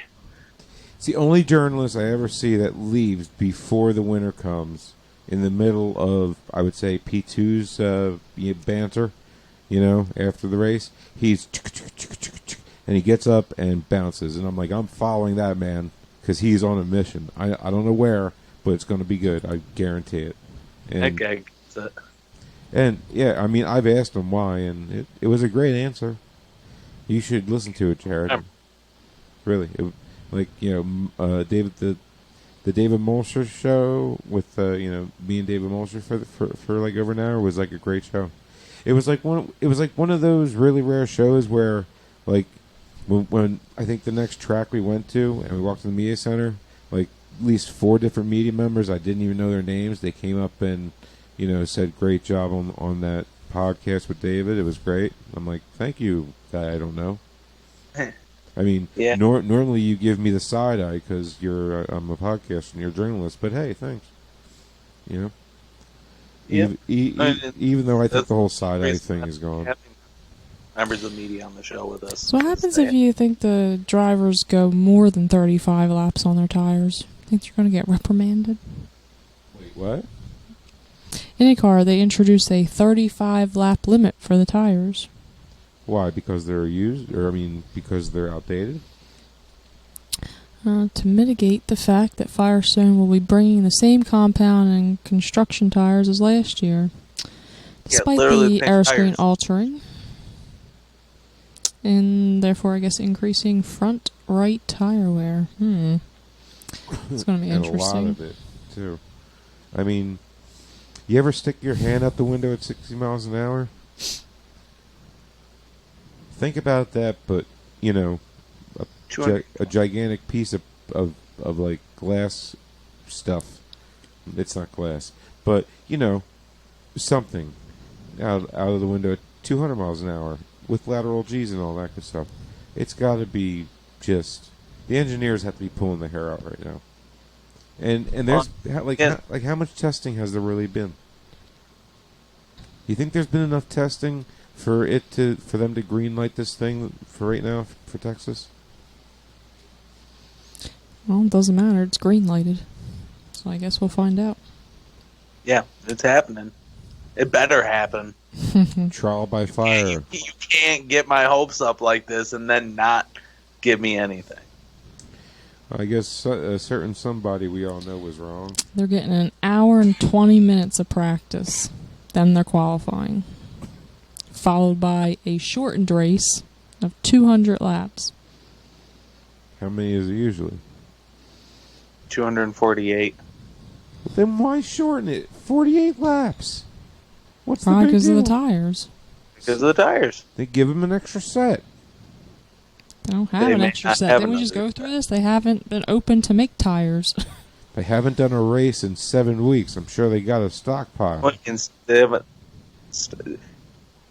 It's the only journalist I ever see that leaves before the winter comes in the middle of, I would say, P2's banter, after the race. He's and he gets up and bounces. And I'm like, I'm following that man because he's on a mission. I don't know where, but it's going to be good. I guarantee it. And, That guy gets it. and yeah, I mean, I've asked him why, and it was a great answer. You should listen to it, Jared. Really. David, the David Molcher show with me and David Molcher for like over an hour was like a great show. It was like one of those really rare shows where like when I think the next track we went to and we walked to the media center, like at least 4 different media members, I didn't even know their names. They came up and said great job on that podcast with David. It was great. I'm like, thank you, guy I don't know. I mean, Yeah. normally you give me the side eye because I'm a podcast and you're a journalist. But hey, thanks. Yeah. Even though I think That's the whole side eye reason thing is gone. having members of the media on the show with us. So what happens if you think the drivers go more than 35 laps on their tires? Think they're going to get reprimanded? Wait, what? IndyCar, they introduced a 35 lap limit for the tires. Why? Because they're used, or because they're outdated? To mitigate the fact that Firestone will be bringing the same compound and construction tires as last year. Despite literally the same air screen tires. altering. And therefore, I guess, increasing front right tire wear. It's going to be And interesting. a lot of it, too. I mean, you ever stick your hand out the window at 60 miles an hour? Think about that, but, a gigantic piece of like glass stuff. It's not glass, but something out of the window at 200 miles an hour with lateral G's and all that good stuff. It's got to be just the engineers have to be pulling their hair out right now. And there's how much testing has there really been? You think there's been enough testing for them to greenlight this thing for right now for Texas? Well, it doesn't matter. It's green lighted. So I guess we'll find out. Yeah, it's happening. It better happen. Trial by fire. You can't get my hopes up like this and then not give me anything. I guess a certain somebody we all know was wrong. They're getting an hour and 20 minutes of practice. Then they're qualifying. Followed by a shortened race of 200 laps. How many is it usually? 248. Then why shorten it? 48 laps. What's Probably the big because of the deal? tires. Because of the tires. They give them an extra set. They don't have They an may extra not set. have Didn't we just another go through this? They haven't been open to make tires. They haven't done a race in 7 weeks. I'm sure they got a stockpile.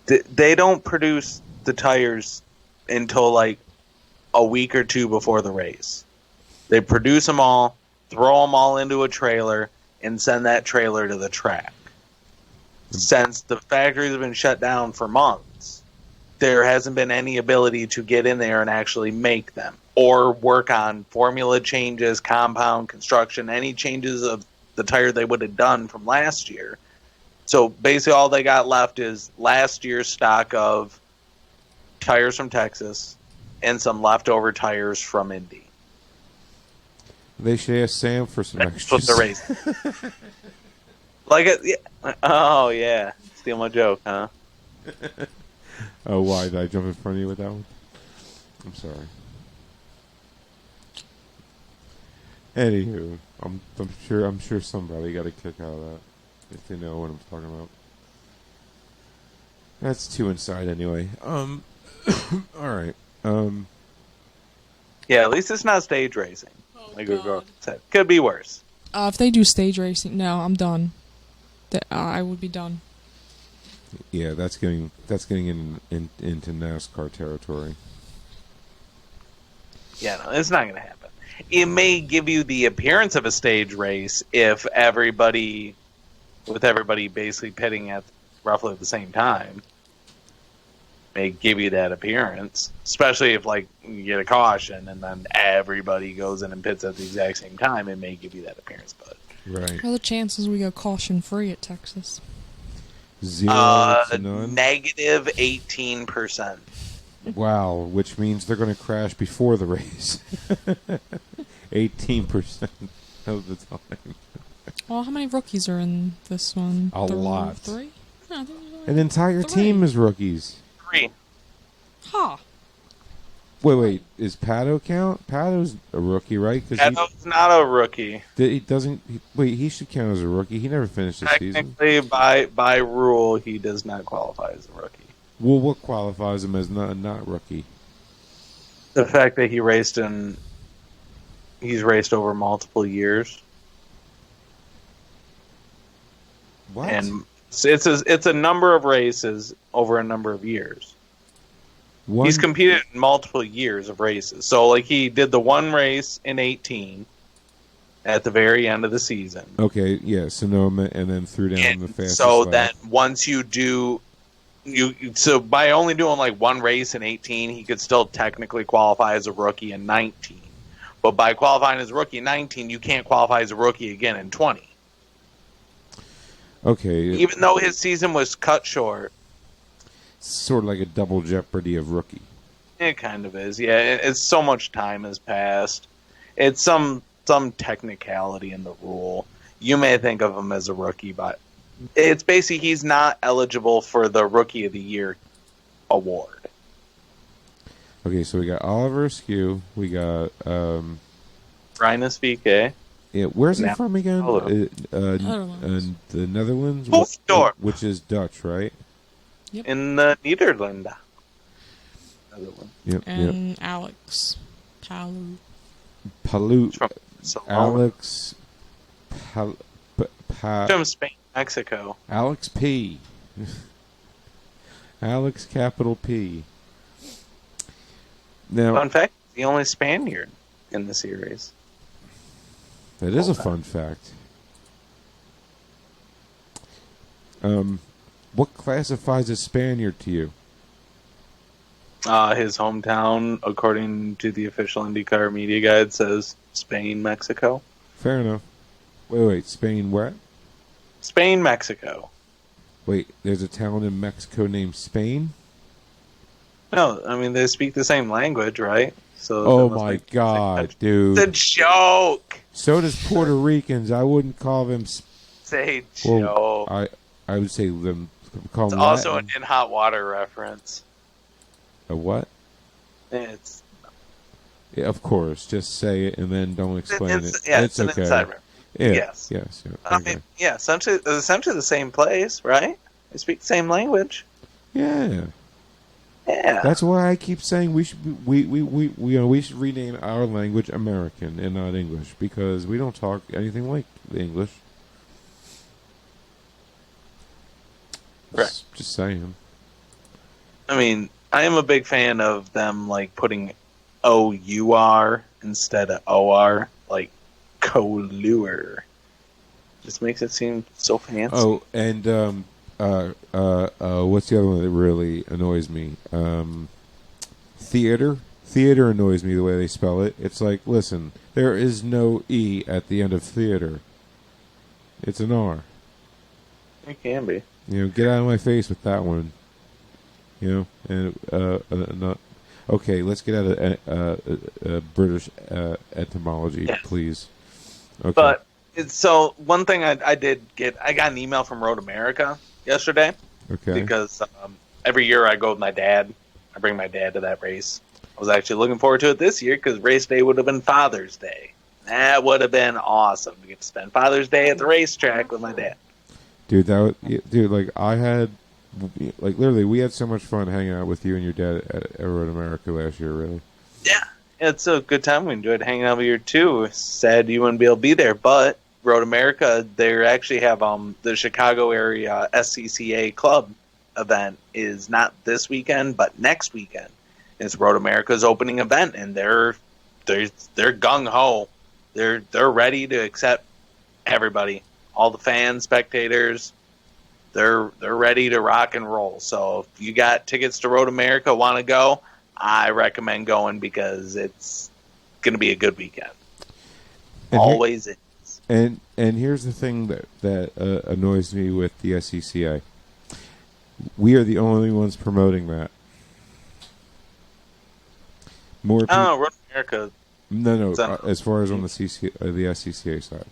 They don't produce the tires until like a week or two before the race. They produce them all, throw them all into a trailer, and send that trailer to the track. Since the factories have been shut down for months, there hasn't been any ability to get in there and actually make them or work on formula changes, compound, construction, any changes of the tire they would have done from last year. So basically all they got left is last year's stock of tires from Texas and some leftover tires from Indy. They should ask Sam for some That's what extras. the race. Like it, yeah. Oh yeah, steal my joke, huh? Oh, why did I jump in front of you with that one? I'm sorry. Anywho, I'm sure somebody got a kick out of that if they know what I'm talking about. That's too inside anyway. All right. Yeah, at least it's not stage racing. Oh, Like a girl God. said, could be worse. If they do stage racing, no, I'm done. I would be done. Yeah, that's getting into NASCAR territory. Yeah, no, it's not going to happen. It may give you the appearance of a stage race if everybody basically pitting at roughly the same time. May give you that appearance, especially if like you get a caution and then everybody goes in and pits at the exact same time. It may give you that appearance, but Right. What are the chances we go caution free at Texas? 0 to none. negative 18%. Wow, which means they're going to crash before the race. 18% of the time. Well, how many rookies are in this one? A lot. 3? No, I think there's only An entire 3. team is rookies. 3. Ha! Wait, is Pato count? Pato's a rookie, right? Because Pato's not a rookie. he doesn't. He should count as a rookie. He never finished the season. Technically, by rule, he does not qualify as a rookie. Well, what qualifies him as not rookie? The fact that he's raced over multiple years, What? and it's a number of races over a number of years. One, He's competed in multiple years of races. So, like, he did the one race in 18 at the very end of the season. okay, yeah, Sonoma, and then threw down And the fastest so lap. then once you do, so by only doing like one race in 18, he could still technically qualify as a rookie in 19. But by qualifying as a rookie in 19, you can't qualify as a rookie again in 20. Okay, Even though his season was cut short. sort of like a double jeopardy of rookie. It kind of is, yeah. It's so much time has passed. It's some technicality in the rule. You may think of him as a rookie, but it's basically he's not eligible for the Rookie of the Year award. Okay, so we got Oliver Askew. We got Rinus VK. yeah. Where's he Now- from again? Hello. Netherlands. The Netherlands, Hoofddorp. which is Dutch, right? In the Nederlanden. Yep. Yep. And Alex Palu. Palu, From Saloma. Alex, From Spain, Mexico. Alex P. Alex capital P. Now Fun fact, the only Spaniard in the series. that is a fun fact. What classifies a Spaniard to you? His hometown, according to the official IndyCar media guide, says Spain, Mexico. Fair enough. Wait, Spain what? Spain, Mexico. Wait, there's a town in Mexico named Spain? No, I mean, they speak the same language, right? So Oh they must my be the same god, country. dude. It's a joke! So does Puerto Ricans. I wouldn't call them... Say Well, joke. I would say them... Call It's them also Latin. an in hot water reference. A what? It's Yeah, of course. Just say it and then don't explain it. yeah, It's an okay. inside reference. Yeah, Yes. Yes. Yeah, I okay. mean, yeah, essentially the same place, right? They speak the same language. Yeah. Yeah. That's why I keep saying we should we should rename our language American and not English because we don't talk anything like the English. Correct. Just saying. I mean, I am a big fan of them like putting O-U-R instead of O-R, like Colure. Just makes it seem so fancy. Oh, and what's the other one that really annoys me? Theater. Theater annoys me the way they spell it. It's like, listen, there is no E at the end of theater. It's an R. It can be. You know, get out of my face with that one. You know, and not. Okay, let's get out of British etymology, Yes. please. Okay. But so one thing I did get, I got an email from Road America yesterday Okay. because every year I go with my dad. I bring my dad to that race. I was actually looking forward to it this year because race day would have been Father's Day. That would have been awesome to get to spend Father's Day at the racetrack with my dad. Dude, like I had, like literally, we had so much fun hanging out with you and your dad at Road America last year. Really. Yeah, it's a good time. We enjoyed hanging out with you too. Sad you wouldn't be able to be there, but Road America, they actually have the Chicago area SCCA club event is not this weekend, but next weekend. It's Road America's opening event, and they're gung ho. They're ready to accept everybody, all the fans, spectators. They're ready to rock and roll. So if you got tickets to Road America, want to go, I recommend going because it's going to be a good weekend. And Always is. And here's the thing that annoys me with the SCCA. We are the only ones promoting that. More people. Oh, Road America. No. That- As far as on the the SCCA side,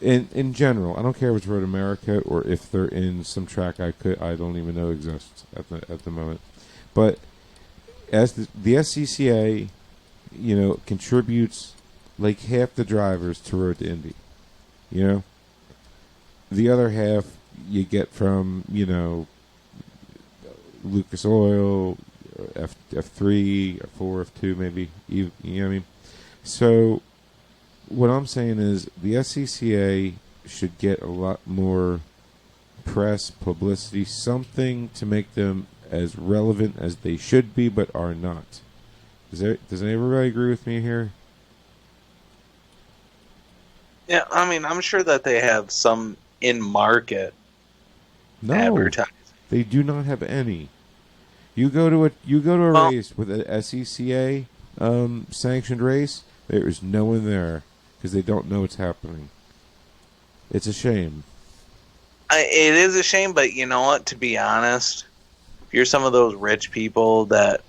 in general, I don't care if it's Road America or if they're in some track I don't even know exists at the moment. But as the SCCA, you know, contributes like half the drivers to Road to Indy. You know, the other half you get from, you know, Lucas Oil, F3, F4, F2, maybe. You know what I mean? So, what I'm saying is the SCCA should get a lot more press, publicity, something to make them as relevant as they should be, but are not. Does everybody agree with me here? Yeah, I mean, I'm sure that they have some in-market No, advertising. they do not have any. You go to a Well- race with an SCCA sanctioned race. There is no one there because they don't know what's happening. It's a shame. It is a shame, but you know what? To be honest, if you're some of those rich people that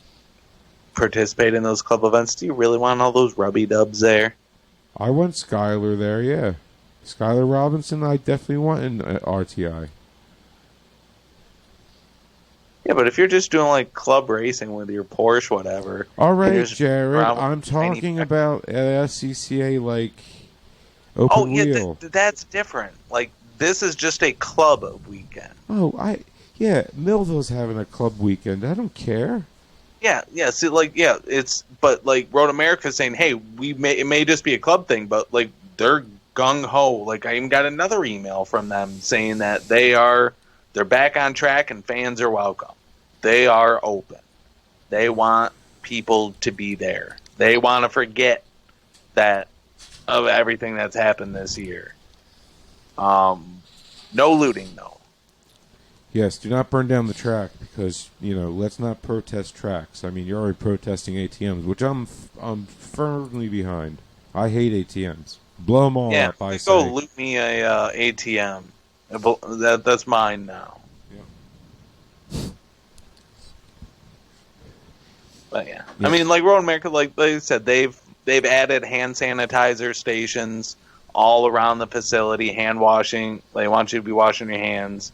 participate in those club events, do you really want all those rubby dubs there? I want Skylar there, yeah. Skylar Robinson, I definitely want in RTI. Yeah, but if you're just doing like club racing with your Porsche, whatever. All and right, you're just Jared. around with I'm tiny talking back- about SCCA like open Oh yeah, wheel. that's different. Like this is just a club weekend. Millville's having a club weekend. I don't care. Yeah. See, but like Road America's saying, hey, it may just be a club thing, but like they're gung ho. Like I even got another email from them saying that they're back on track and fans are welcome. They are open. They want people to be there. They want to forget that of everything that's happened this year. No looting though. Yes, do not burn down the track because, you know, let's not protest tracks. I mean, you're already protesting ATMs, which I'm firmly behind. I hate ATMs. Blow them all Yeah, up, I go say. loot me a ATM. That's mine now. But yeah, Yeah. I mean, like Road America, like they said, they've added hand sanitizer stations all around the facility. Hand washing. They want you to be washing your hands.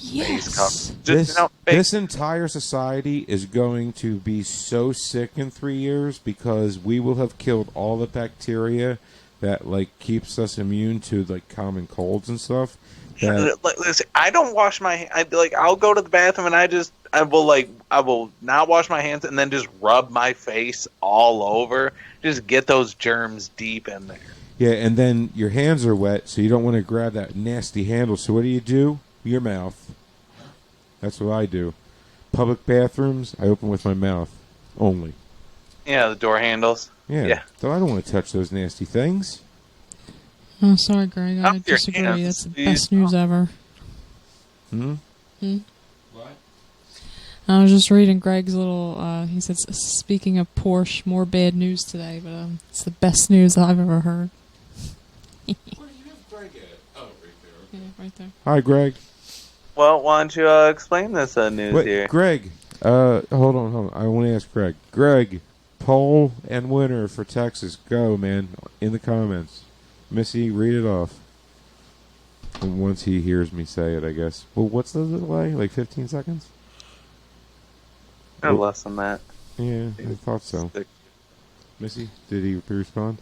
Face cover. This entire society is going to be so sick in 3 years because we will have killed all the bacteria that like keeps us immune to like common colds and stuff. Listen, I don't wash my. I'll go to the bathroom and I will not wash my hands and then just rub my face all over. Just get those germs deep in there. Yeah, and then your hands are wet, so you don't want to grab that nasty handle. So what do? Your mouth. That's what I do. Public bathrooms, I open with my mouth only. Yeah, the door handles. Yeah. Yeah. So I don't want to touch those nasty things. Oh, sorry, Greg. I Up your disagree. hands, That's the please. best news ever. Hmm? What? I was just reading Greg's little. He said, speaking of Porsche, more bad news today, but it's the best news I've ever heard. Where do you have Greg at? Oh, right there. Yeah, right there. Hi, Greg. Well, why don't you explain this news Wait, here? Greg. Hold on. I want to ask Greg. Greg, poll and winner for Texas. Go, man. In the comments. Missy, read it off. And once he hears me say it, I guess. Well, what's the delay? Like 15 seconds? Or less than that. Yeah, I thought so. Missy, did he respond?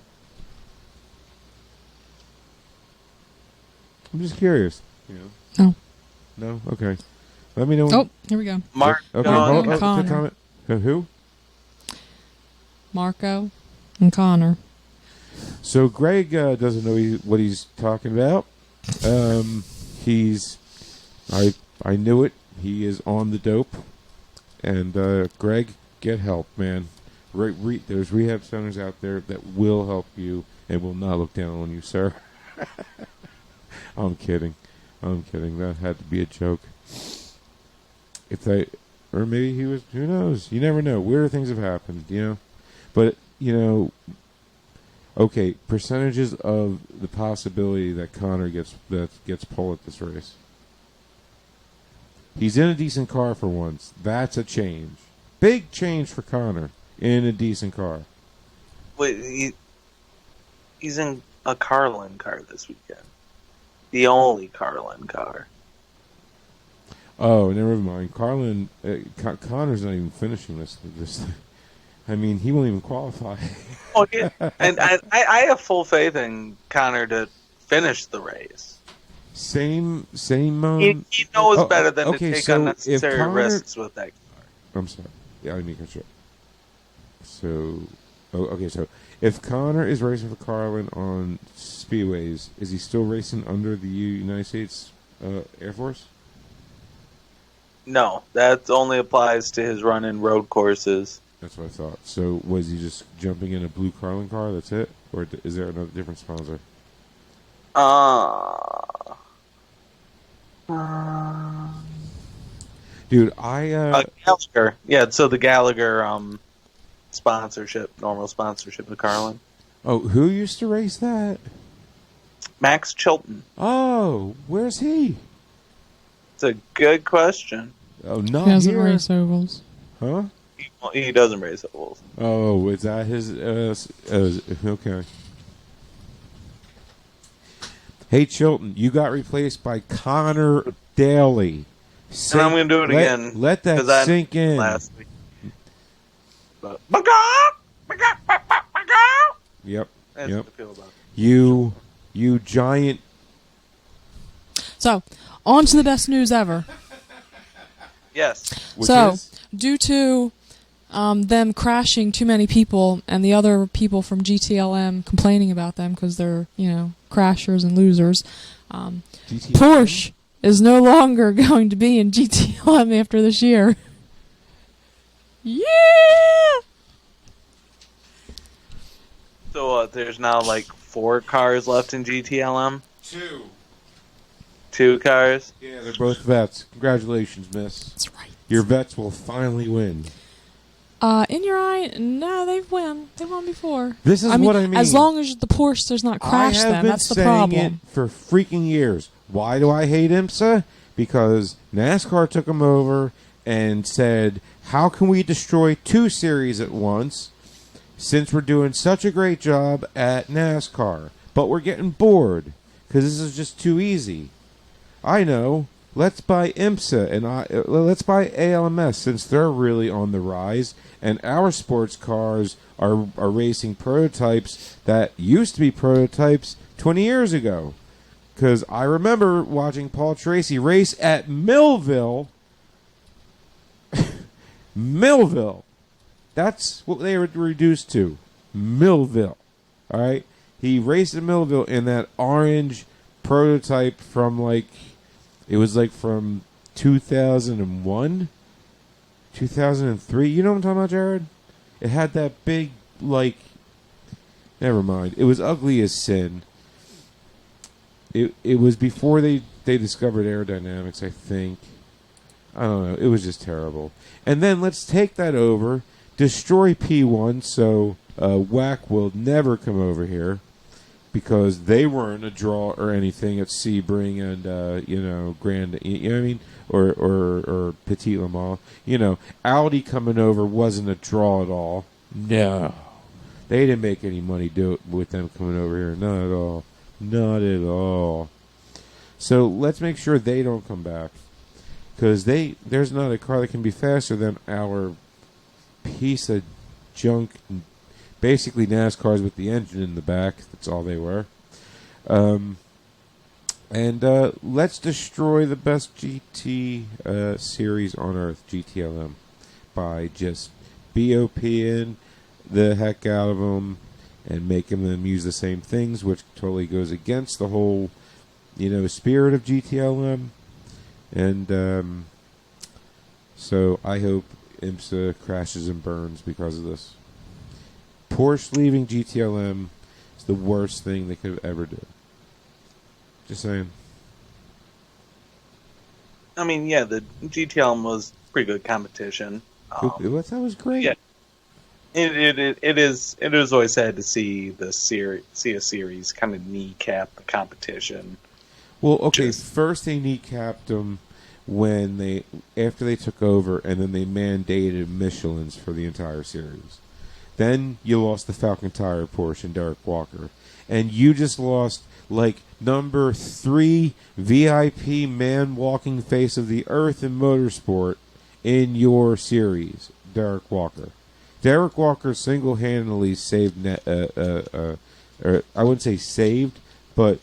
I'm just curious. You know? No. No? Okay. Let me know. Oh, here we go. Mark. Okay, Marco hold and on. Connor. Comment. Who? Marco and Connor. So Greg doesn't know what he's talking about. I knew it. He is on the dope. And Greg, get help, man. There's rehab centers out there that will help you and will not look down on you, sir. I'm kidding. That had to be a joke. Or maybe he was. Who knows? You never know. Weirder things have happened, you know. But okay, percentages of the possibility that Connor gets pole at this race. He's in a decent car for once. That's a change. Big change for Connor in a decent car. Wait, he's in a Carlin car this weekend. The only Carlin car. Oh, never mind. Connor's not even finishing this. I mean, he won't even qualify. Oh, yeah. And I have full faith in Connor to finish the race. Same. He knows better than to take so unnecessary if Connor, risks with that car. I'm sorry. Yeah, I need to check. So, so if Connor is racing for Carlin on speedways, is he still racing under the United States Air Force? No, that only applies to his run in road courses. That's what I thought. So was he just jumping in a blue Carlin car? That's it, or is there another different sponsor? Dude, Gallagher. Yeah, so the Gallagher sponsorship, normal sponsorship of Carlin. Oh, who used to race that? Max Chilton. Oh, where's he? It's a good question. Oh, not He doesn't here. race ovals. Huh? He doesn't race ovals. Oh, is that his? Okay. Hey, Chilton, you got replaced by Connor Daly. And I'm going to do it again. Let that 'cause I sink in. Last week. But, Yep. that's Yep. what I feel about it. You giant. So, on to the best news ever. Yes. Which So, is? due to them crashing too many people and the other people from GTLM complaining about them because they're, crashers and losers, GTLM? Porsche is no longer going to be in GTLM after this year. Yeah! So there's now like 4 cars left in GTLM? 2. 2 cars? Yeah, they're both vets. Congratulations, miss. That's right. Your vets will finally win. In your eye, no, they've won. They won before. This is what I mean. As long as the Porsche does not crash I have them, been that's the saying problem. it for freaking years. Why do I hate IMSA? Because NASCAR took them over and said, how can we destroy 2 series at once since we're doing such a great job at NASCAR? But we're getting bored because this is just too easy. I know. Let's buy IMSA and let's buy ALMS since they're really on the rise, and our sports cars are racing prototypes that used to be prototypes 20 years ago. Because I remember watching Paul Tracy race at Millville. Millville. That's what they were reduced to. Millville. All right? He raced at Millville in that orange prototype from from 2001, 2003. You know what I'm talking about, Jared? It had that big, like, never mind. It was ugly as sin. It was before they discovered aerodynamics, I think. I don't know. It was just terrible. And then let's take that over, destroy P1, so WAC will never come over here because they weren't a draw or anything at Sebring and Grand. You know what I mean? Or Petit Le Mans. Audi coming over wasn't a draw at all. No, they didn't make any money with them coming over here. Not at all. Not at all. So let's make sure they don't come back. Because there's not a car that can be faster than our piece of junk, basically NASCARs with the engine in the back. That's all they were. And let's destroy the best GT series on Earth, GTLM, by just BOPing the heck out of them and making them use the same things, which totally goes against the whole, spirit of GTLM. And so I hope IMSA crashes and burns because of this. Porsche leaving GTLM is the worst thing they could ever do. Just saying. I mean, yeah, the GTLM was pretty good competition. That was great. Yeah. It is always sad to see a series kind of kneecap the competition. Well, okay, first they kneecapped them after they took over, and then they mandated Michelin's for the entire series. Then you lost the Falcon Tire Porsche and Derek Walker, and you just lost like number 3 VIP man walking face of the earth in motorsport in your series, Derek Walker. Derek Walker single-handedly saved, or I wouldn't say saved, but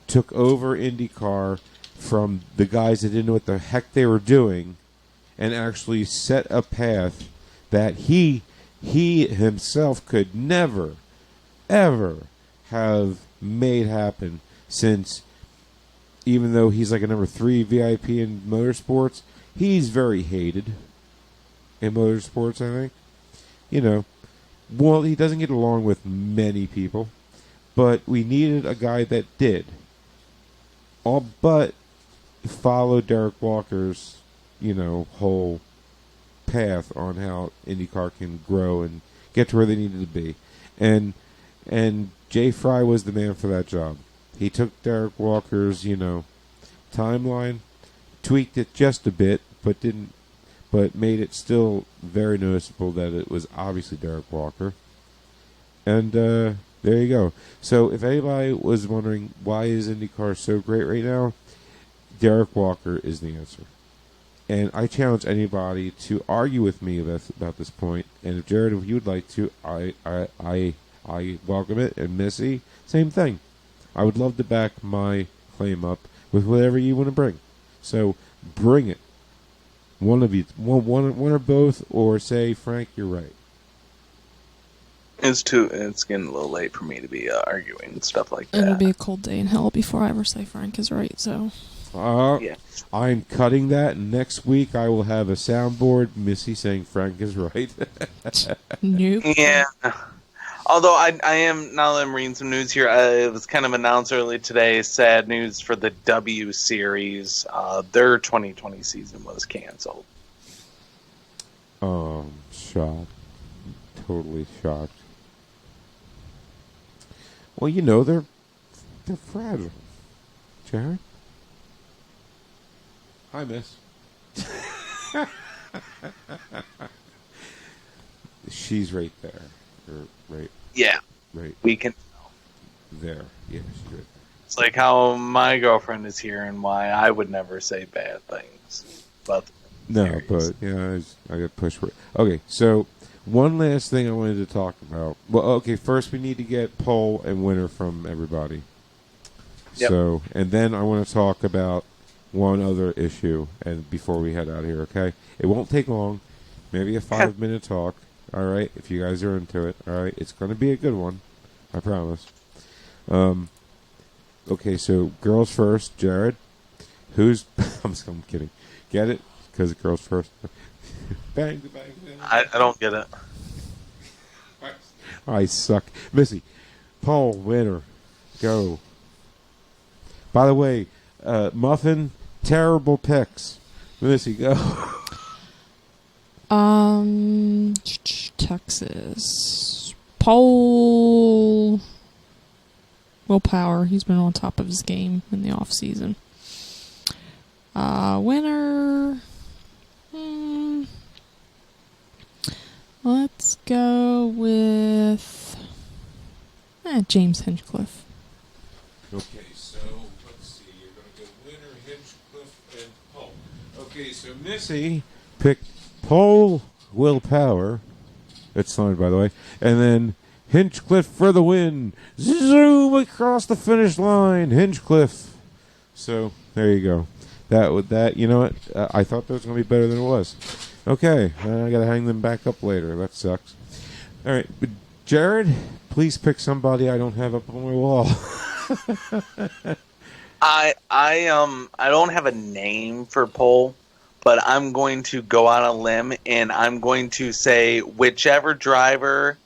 took over IndyCar from the guys that didn't know what the heck they were doing, and actually set a path that he himself could never, ever have made happen. Since even though he's like a number 3 VIP in motorsports, he's very hated in motorsports, I think. Well, he doesn't get along with many people, but we needed a guy that did. All but follow Derek Walker's, whole path on how IndyCar can grow and get to where they needed to be. And Jay Fry was the man for that job. He took Derek Walker's, timeline, tweaked it just a bit, but made it still very noticeable that it was obviously Derek Walker. And there you go. So if anybody was wondering why is IndyCar so great right now, Derek Walker is the answer. And I challenge anybody to argue with me about this point. And if Jared, if you would like to, I welcome it. And Missy, same thing. I would love to back my claim up with whatever you want to bring. So bring it. One of you, one or both, or say, Frank, you're right. It's getting a little late for me to be arguing and stuff like that. It'll be a cold day in hell before I ever say Frank is right, so. Yeah. I'm cutting that, and next week I will have a soundboard, Missy saying Frank is right. Nope. Yeah. Although I am, now that I'm reading some news here, it was kind of announced early today, sad news for the W Series. Their 2020 season was canceled. Shocked. Totally shocked. Well, they're fragile. Jared? Hi, miss. She's right there. Right. Yeah. Right. We can. There. Yeah, she's right there. It's like how my girlfriend is here and why I would never say bad things about the No, series. but, I got pushed for it. Okay, so one last thing I wanted to talk about. Well, okay, first we need to get poll and winner from everybody. Yep. So, and then I want to talk about one other issue and before we head out of here, okay? It won't take long. Maybe a 5-minute talk. All right, if you guys are into it. All right, it's going to be a good one. I promise. Okay, so girls first. Jared, who's... I'm kidding. Get it? because girls first. Bang, bang, bang. I don't get it. I suck. Missy, Paul, winner. Go. By the way, Muffin, terrible picks. Missy, go. Texas. Paul Willpower. He's been on top of his game in the off season. Winner. Let's go with James Hinchcliffe. Okay, so let's see. You're going to go winner, Hinchcliffe, and Paul. Okay, so Missy picked Paul Willpower. It's signed, by the way. And then Hinchcliffe for the win. Zoom across the finish line. Hinchcliffe. So there you go. That you know what? I thought that was going to be better than it was. Okay, I got to hang them back up later. That sucks. All right, but Jared, please pick somebody I don't have up on my wall. I don't have a name for Pole, but I'm going to go on a limb and I'm going to say whichever driver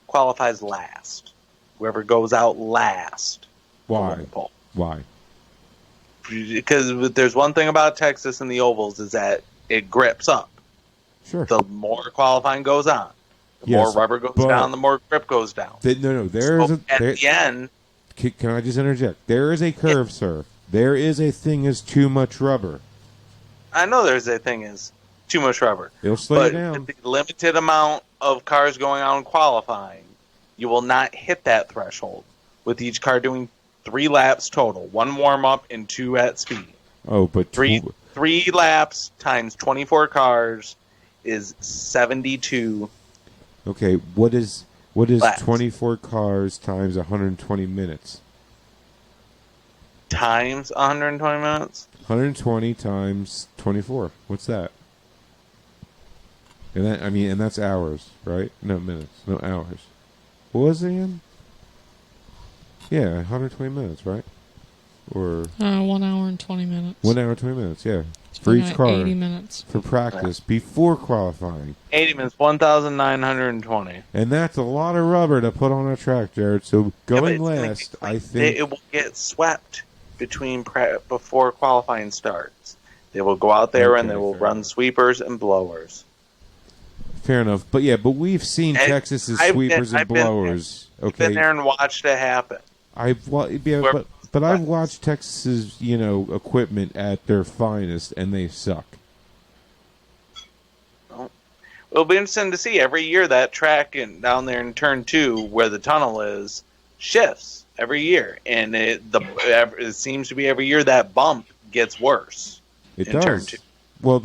qualifies last, whoever goes out last. Why? will Pole. Why? Because there's one thing about Texas and the ovals is that it grips up. Sure. The more qualifying goes on, the more rubber goes down, the more grip goes down. No. There's so at the end. Can I just interject? There is a curve, sir. There is a thing as too much rubber. I know there's a thing is too much rubber. It'll slow you but down. with the limited amount of cars going out and qualifying, you will not hit that threshold. With each car doing 3 laps total, 1 warm up and 2 at speed. Oh, but three laps times 24 cars is 72. Okay, what is laps. 24 cars times 120 minutes? Times 120 minutes? 120 times 24. What's that? And that's hours, right? No, minutes. No, hours. What was it again? Yeah, 120 minutes, right? Or 1 hour and 20 minutes. 1 hour 20 minutes, yeah. For each car. 80 minutes. For practice, before qualifying. 80 minutes, 1,920. And that's a lot of rubber to put on a track, Jared. So going but last, I think... It will get swept before qualifying starts. They will go out there and they will run sweepers and blowers. Fair enough. But we've seen Texas's sweepers and blowers. I've been there and watched it happen. I've watched Texas's, equipment at their finest, and they suck. Well, it'll be interesting to see. Every year that track down there in Turn 2, where the tunnel is, shifts every year. And it seems to be every year that bump gets worse. It in does. Turn 2. Well,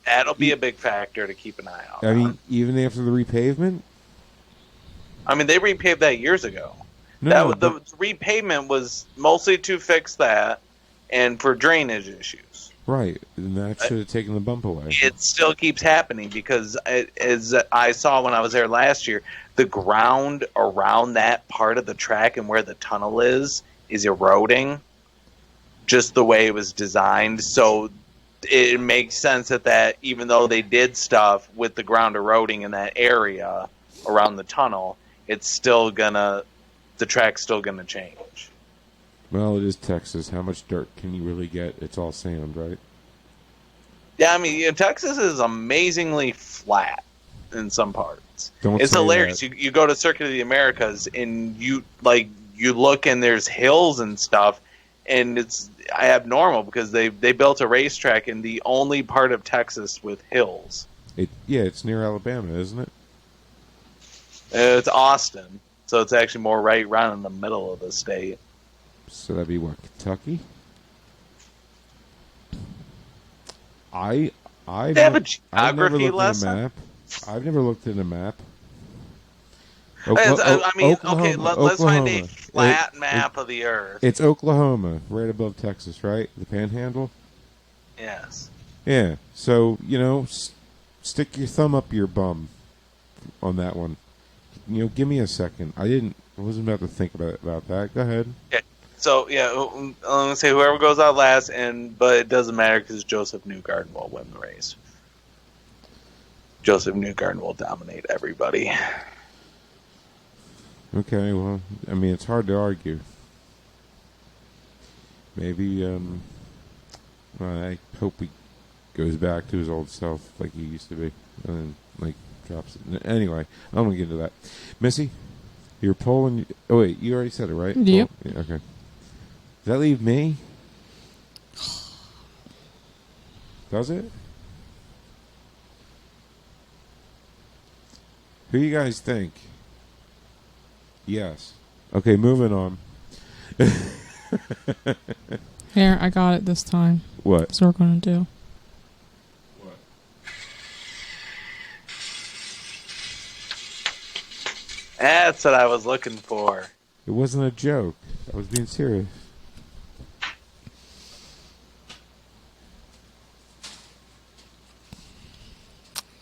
that'll be a big factor to keep an eye out. I mean, even after the repavement? I mean, they repaved that years ago. The repavement was mostly to fix that and for drainage issues. Right, and that should have taken the bump away. It still keeps happening because, as I saw when I was there last year, the ground around that part of the track and where the tunnel is eroding just the way it was designed. So it makes sense that even though they did stuff with the ground eroding in that area around the tunnel, the track's still gonna change. Well, it is Texas. How much dirt can you really get? It's all sand, right? Yeah, I mean, Texas is amazingly flat in some parts. It's hilarious. You go to Circuit of the Americas and you look and there's hills and stuff, and it's abnormal because they built a racetrack in the only part of Texas with hills. It's near Alabama, isn't it? It's Austin, so it's actually more right around in the middle of the state. So that'd be what, Kentucky? I've never looked at a map. I've never looked at a map. Let's Oklahoma. find a flat map of the earth. It's Oklahoma, right above Texas, right? The Panhandle? Yes. Yeah. So, stick your thumb up your bum on that one. Give me a second. I wasn't about to think about that. Go ahead. Okay. So yeah, I'm gonna say whoever goes out last, but it doesn't matter because Joseph Newgarden will win the race. Joseph Newgarden will dominate everybody. Okay, well, I mean, it's hard to argue. Maybe, well, I hope he goes back to his old self like he used to be, and then, like, drops it. Anyway, I'm gonna get into that. Missy, you're polling. Oh wait, you already said it, right? Yep. Yeah, okay. Does that leave me? Does it? Who you guys think? Yes. Okay, moving on. Here, I got it this time. What? That's what we're going to do. What? That's what I was looking for. It wasn't a joke. I was being serious.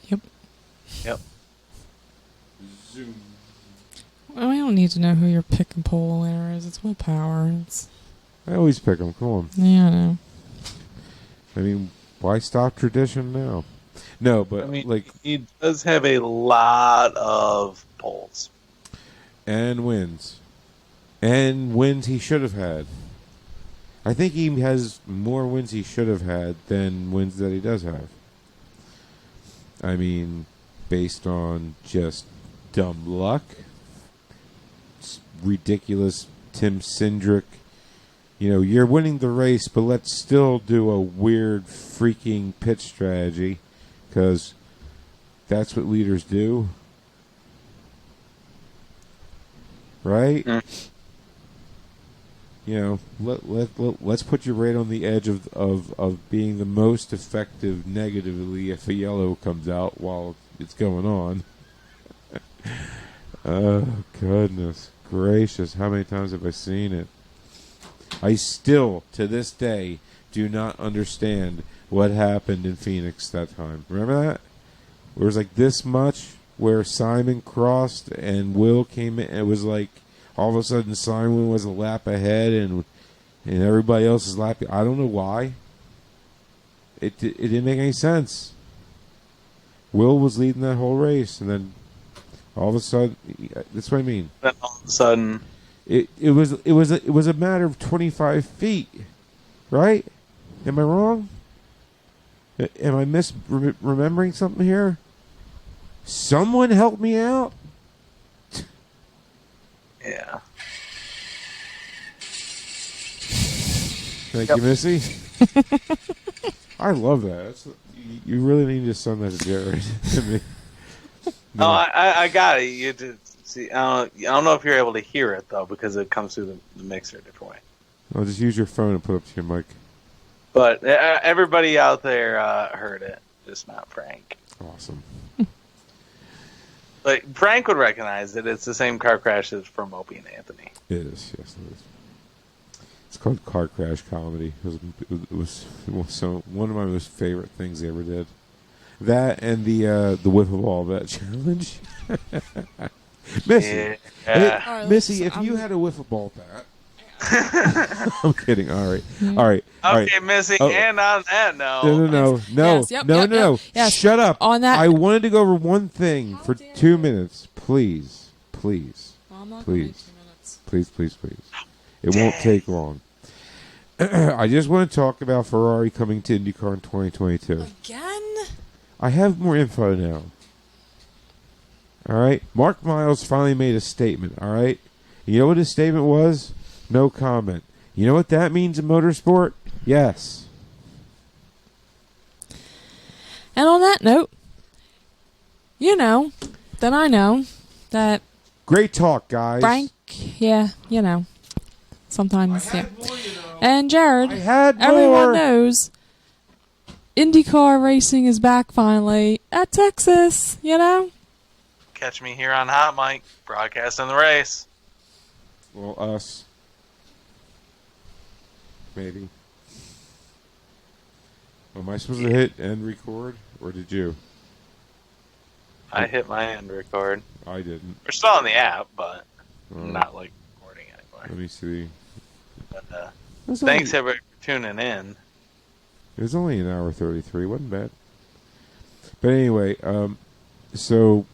Yep. Yep. Zoom. Well, I don't need to know who your pick and poll winner is. It's willpower. It's I always pick them. Come on. yeah, I know. I mean, why stop tradition now? No, but I mean, like, he does have a lot of polls. and wins he should have had. I think he has more wins he should have had than wins that he does have. I mean, based on just dumb luck, ridiculous Tim Cindric. You know, you're winning the race, but let's still do a weird freaking pit strategy because that's what leaders do. Right? You know, let's put you right on the edge of being the most effective negatively if a yellow comes out while it's going on. Oh, goodness gracious. How many times have I seen it? I still, to this day, do not understand what happened in Phoenix that time. Remember that? It was like this much where Simon crossed and Will came in. It was like all of a sudden Simon was a lap ahead and everybody else is lapping. I don't know why. It didn't make any sense. Will was leading that whole race, and then all of a sudden, that's what I mean. Then all of a sudden, It was a matter of 25 feet, right? Am I wrong? Am I remembering something here? Someone help me out. yeah. Thank you, Missy. I love that. You really need to send that to Jared. To me. No, I got it. You did see. I don't know if you're able to hear it though because it comes through the mixer a different way. I'll just use your phone and put it up to your mic. But everybody out there heard it, just not Frank. Awesome. But Frank would recognize it. It's the same car crash as from Opie and Anthony. It is. Yes, it is. It's called Car Crash Comedy. It was one of my most favorite things they ever did. That and the wiffle ball bet challenge. Missy, Yeah. Missy, if you had a wiffle ball bat, I'm kidding. All right. Okay, Missy. Oh. And on that note, No. Yes, yep, No. yep, yes. Shut up. On that- I wanted to go over one thing for dare 2 you. minutes, please. Well, I'm not Please. going to 2 minutes. Please. It won't take long. I just want to talk about Ferrari coming to IndyCar in 2022. Again? I have more info now. All right? Mark Miles finally made a statement, all right? You know what his statement was? No comment. You know what that means in motorsport? Yes. And on that note, I know that Great talk, guys. Frank, sometimes, yeah. And Jared, I had more. everyone knows IndyCar racing is back finally at Texas, catch me here on Hot Mic, broadcasting the race. Well, us. Maybe. Am I supposed to hit end record, or did you? I hit my end record. I didn't. We're still on the app, but Oh. not like recording anymore. Let me see. But, It was thanks only, everybody for tuning in. it was only an hour 33. Wasn't bad. But anyway, so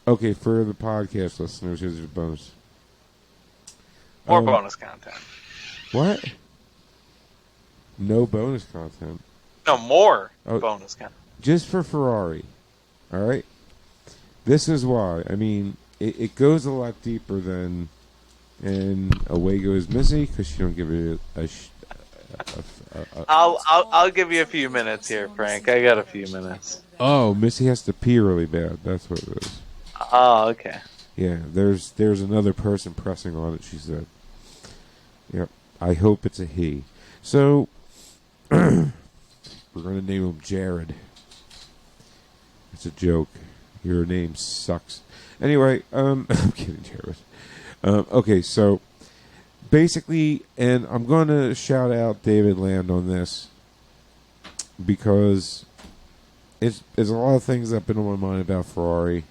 okay, for the podcast listeners, here's a bonus. More bonus content. What? No bonus content. No, more Oh. bonus content. Just for Ferrari. All right? This is why. I mean, it goes a lot deeper than. And away goes Missy because she don't give it I'll give you a few minutes here, Frank. I got a few minutes. Oh, Missy has to pee really bad. That's what it is. Oh, okay. Yeah, there's another person pressing on it, she said. Yep. I hope it's a he. So, we're going to name him Jared. It's a joke. Your name sucks. Anyway, I'm kidding, Jared. Okay, so, basically, and I'm going to shout out David Land on this, because it's a lot of things that have been on my mind about Ferrari.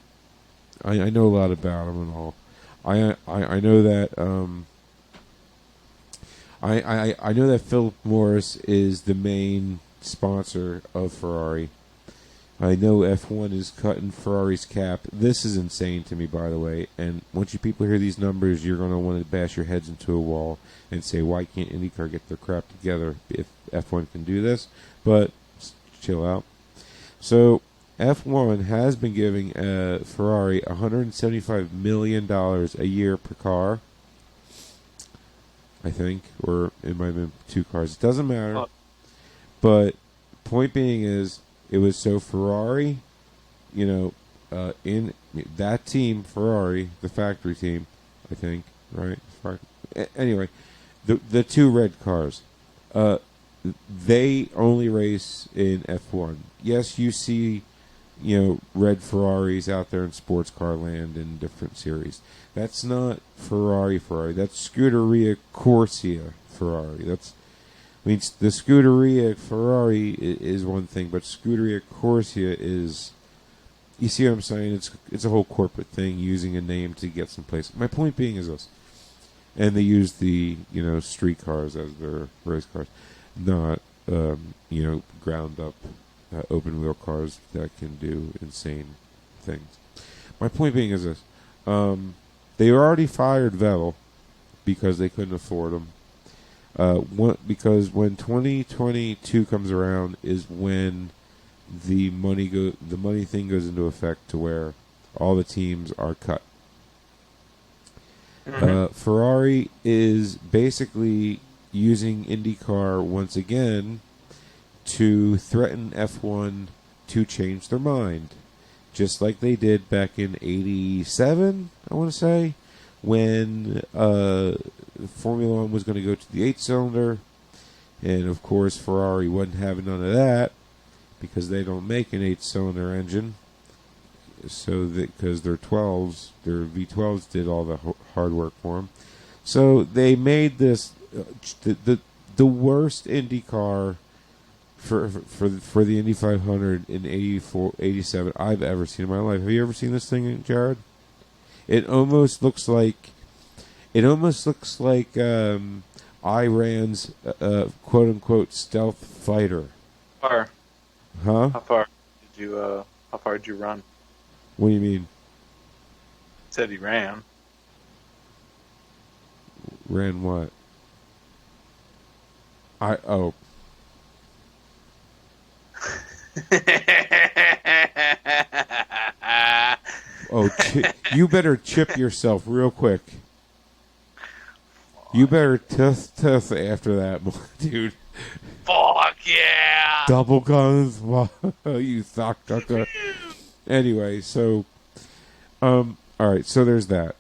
I know a lot about them and all. I know that I know that Philip Morris is the main sponsor of Ferrari. I know F1 is cutting Ferrari's cap. This is insane to me, by the way. And once you people hear these numbers, you're going to want to bash your heads into a wall and say, why can't IndyCar get their crap together if F1 can do this? But chill out. So F1 has been giving Ferrari $175 million a year per car, I think, or it might have been 2 cars. It doesn't matter. But point being is, it was so Ferrari, in that team, Ferrari, the factory team, I think, right? Anyway, the 2 red cars, they only race in F1. Yes, you see, red Ferraris out there in sports car land in different series. That's not Ferrari. That's Scuderia Corsia Ferrari. The Scuderia Ferrari is one thing, but Scuderia Corsia is, you see what I'm saying? It's a whole corporate thing using a name to get someplace. My point being is this, and they use the street cars as their race cars, not ground up open wheel cars that can do insane things. My point being is this: they already fired Vettel because they couldn't afford him. Because when 2022 comes around is when the money thing goes into effect to where all the teams are cut. Mm-hmm. Ferrari is basically using IndyCar once again to threaten F1 to change their mind, just like they did back in '87, I want to say, when Formula One was going to go to the 8-cylinder, and of course Ferrari wasn't having none of that because they don't make an 8-cylinder engine. So because their V12s did all the hard work for them, so they made this the worst Indy car for the Indy 500 in '87 I've ever seen in my life. Have you ever seen this thing, Jared? It almost looks like Iran's quote unquote stealth fighter. Far. Huh? How far did you run? What do you mean? Said he ran. Ran what? You better chip yourself real quick. You better tuss after that, dude. Fuck yeah! Double guns, you sucker. Anyway, so, all right. So there's that.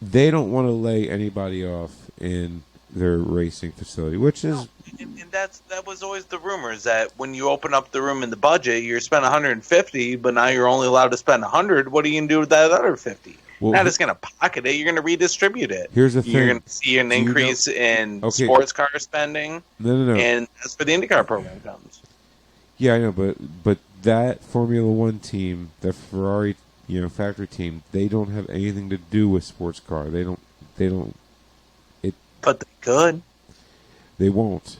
They don't want to lay anybody off in their racing facility, which is. And that was always the rumors that when you open up the room in the budget, you're spending 150, but now you're only allowed to spend 100. What are you gonna do with that other 50? Well, you're not just gonna pocket it; you're gonna redistribute it. Here's the thing: you're gonna see an increase in sports car spending. No. And that's where the IndyCar program comes. Yeah, I know, but that Formula One team, the Ferrari, factory team, they don't have anything to do with sports car. They don't they don't. But they could. They won't.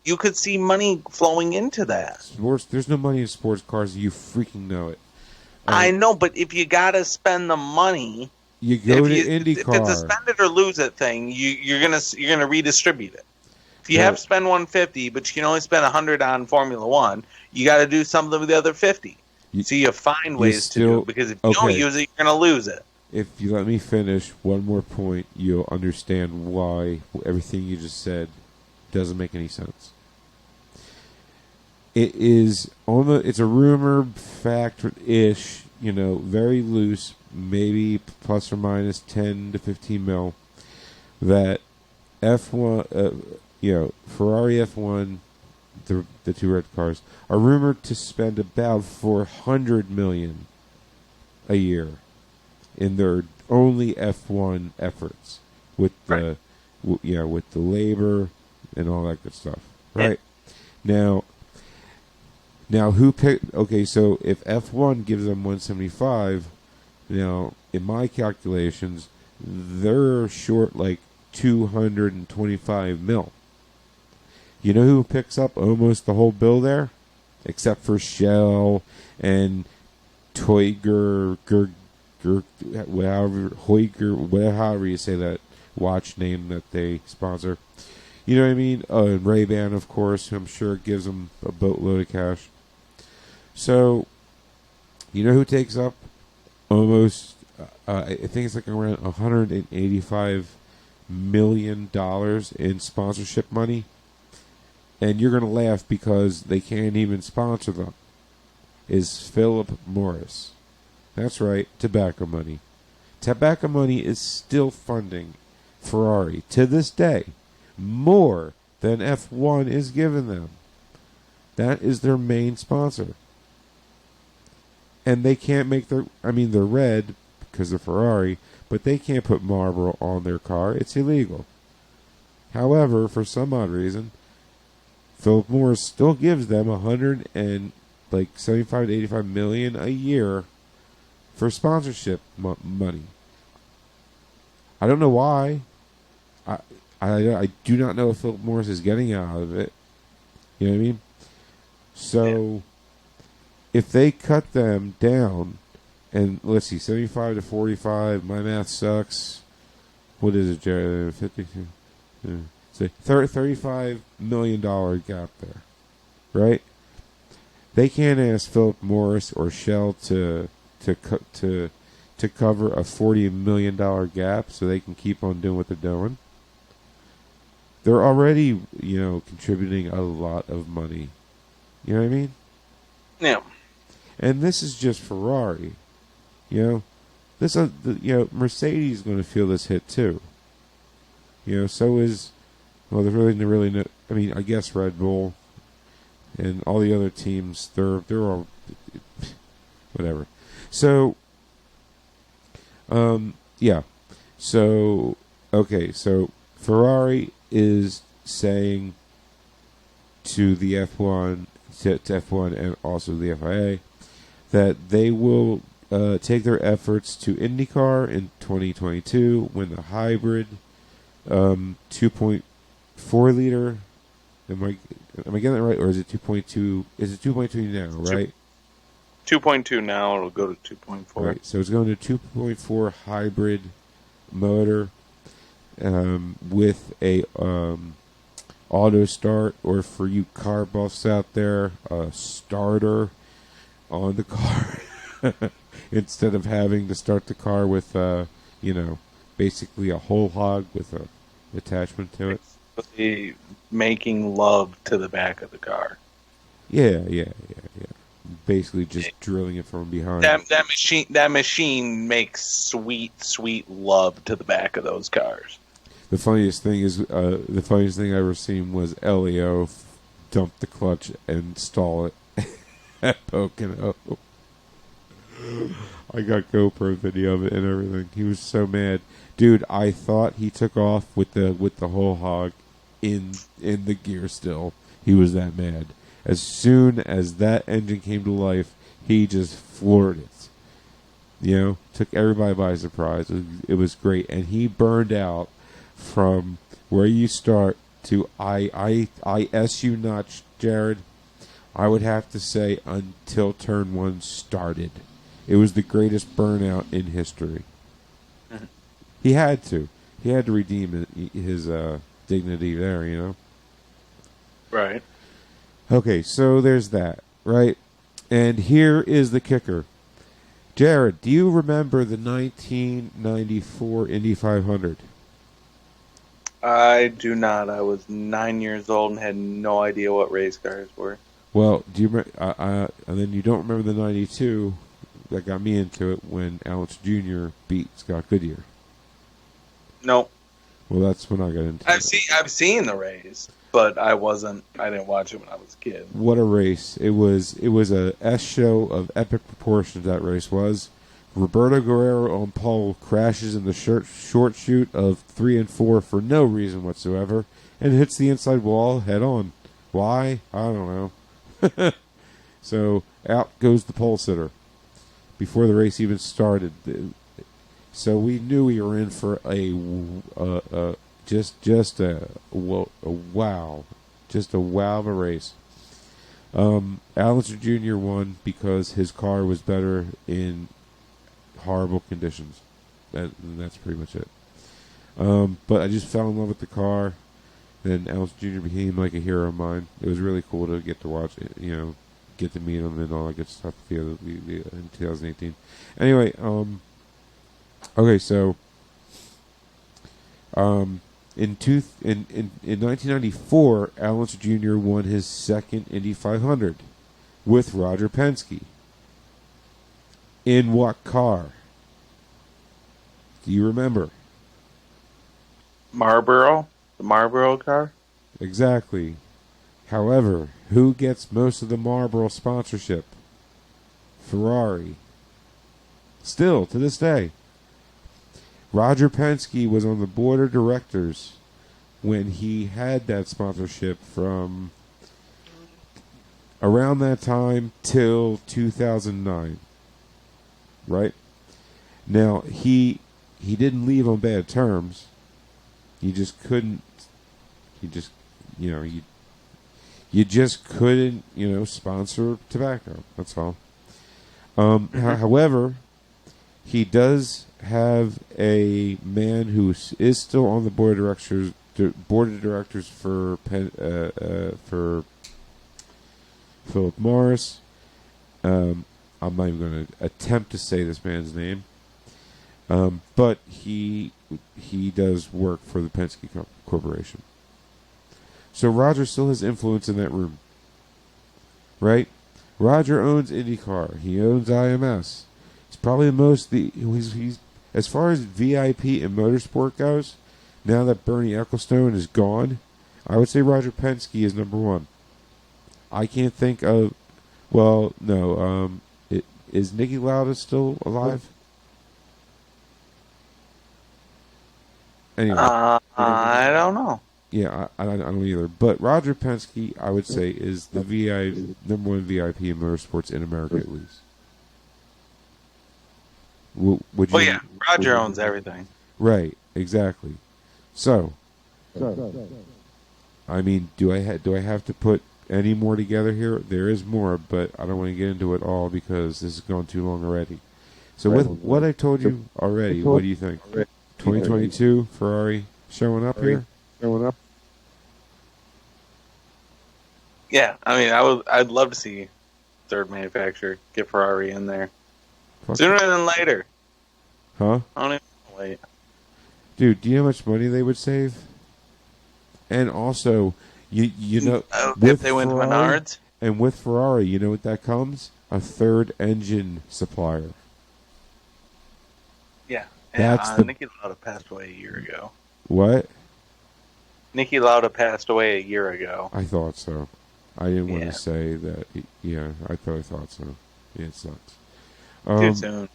You could see money flowing into that. Sports. There's no money in sports cars. You freaking know it. I know, but if you gotta spend the money, You go to if it's a IndyCar. spend it or lose it thing, you're gonna redistribute it. If you have to spend 150, but you can only spend 100 on Formula One, you got to do something with the other 50. So you find ways to do it, because if you don't use it, you're gonna lose it. If you let me finish one more point, you'll understand why everything you just said doesn't make any sense. It is it's a rumor, fact-ish, very loose, maybe plus or minus 10 to 15 mil, that F1, Ferrari F1, the two red cars, are rumored to spend about $400 million a year in their only F1 efforts with the with the labor and all that good stuff. Right. Now who picked? Okay, so if F1 gives them 175, now in my calculations, they're short like 225 mil. You know who picks up almost the whole bill there, except for Shell and Toyger, however you say that watch name that they sponsor. You know what I mean? And Ray-Ban, of course, who I'm sure gives them a boatload of cash. So, you know who takes up almost, I think it's like around $185 million in sponsorship money? And you're going to laugh because they can't even sponsor them, is Philip Morris. That's right, tobacco money. Tobacco money is still funding Ferrari to this day more than F1 is giving them. That is their main sponsor. And they can't make they're red because they're Ferrari, but they can't put Marlboro on their car. It's illegal. However, for some odd reason, Philip Morris still gives them 75 to 85 million a year for sponsorship money. I don't know why. I do not know if Philip Morris is getting out of it. You know what I mean? So, if they cut them down, and let's see, 75 to 45, my math sucks. What is it, Jerry? 52? So $35 million gap there, right? They can't ask Philip Morris or Shell to cover a $40 million gap so they can keep on doing what they're doing. They're already, contributing a lot of money. You know what I mean? Yeah. And this is just Ferrari. Mercedes is going to feel this hit too. So is, well, there's really no. I mean, I guess Red Bull and all the other teams. They're all whatever. So, yeah. So, okay. So Ferrari is saying to the F1, to F1 and also the FIA, that they will take their efforts to IndyCar in 2022 when the hybrid 2.4 liter. Am I getting that right, or is it 2.2? Is it 2.2 now? Right. 2.2 now. It'll go to 2.4. Right. So it's going to 2.4 hybrid motor with a auto start, or for you car buffs out there, a starter on the car instead of having to start the car with basically a whole hog with a attachment to it. Making love to the back of the car. Yeah. Basically just drilling it from behind. That machine makes sweet love to the back of those cars. The funniest thing I ever seen was Elio dump the clutch and stall it at Pocono. I got GoPro video of it and everything. He was so mad, dude. I thought he took off with the whole hog in the gear still. He was that mad. As soon as that engine came to life, he just floored it. You know, took everybody by surprise. It was great, and he burned out from where you start to ISU notch, Jared. I would have to say until turn one started. It was the greatest burnout in history. He had to. He had to redeem his dignity there, you know? Right. Okay, so there's that, right? And here is the kicker. Jared, do you remember the 1994 Indy 500? I do not. I was 9 years old and had no idea what race cars were. Well, do you and then you don't remember the 92 that got me into it when Alex Jr. beat Scott Goodyear. No. Well, that's when I got into it. I've seen the race, but I didn't watch it when I was a kid. What a race. It was a S show of epic proportions, that race was. Roberto Guerrero on pole crashes in the short chute of 3 and 4 for no reason whatsoever and hits the inside wall head on. Why? I don't know. So out goes the pole sitter before the race even started. So we knew we were in for a wow, just a wow of a race. Allister Jr. won because his car was better in horrible conditions. That's pretty much it. But I just fell in love with the car. Then Allister Jr. became like a hero of mine. It was really cool to get to watch it, you know, get to meet him and all that good stuff in 2018. Anyway, okay, so in 1994, Allister Jr. won his second Indy 500 with Roger Penske. In what car? Do you remember? Marlboro? The Marlboro car? Exactly. However, who gets most of the Marlboro sponsorship? Ferrari. Still, to this day. Roger Penske was on the board of directors when he had that sponsorship from around that time till 2009. Right? Now, he didn't leave on bad terms. You just couldn't. You just, you just couldn't, sponsor tobacco. That's all. However, he does have a man who is still on the board of directors for Philip Morris. I'm not even going to attempt to say this man's name. But he does work for the Penske Corporation. So Roger still has influence in that room. Right? Roger owns IndyCar. He owns IMS. He's probably the most he's as far as VIP in motorsport goes, now that Bernie Ecclestone is gone, I would say Roger Penske is number one. I can't think of is Niki Lauda still alive? Anyway, I don't know. Yeah, I don't either. But Roger Penske, I would say, is the number one VIP in motorsports in America, at least. Would you? Well, yeah, Roger owns everything. Right, exactly. So, I mean, do I have to put any more together here? There is more, but I don't want to get into it all because this has gone too long already. So, with what I told you already, what do you think? 2022 Ferrari showing up here? Yeah, I mean, I'd love to see third manufacturer get Ferrari in there sooner than later. Huh? I don't even wait. Dude, do you know how much money they would save? And also, you know, if they went to Ferrari, Menards, and with Ferrari, you know what that comes? A third engine supplier. yeah. That's Niki Lauda passed away a year ago. What? Niki Lauda passed away a year ago. I thought so. I didn't want Yeah. to say that. Yeah, I thought so. Yeah, it sucks. Too soon.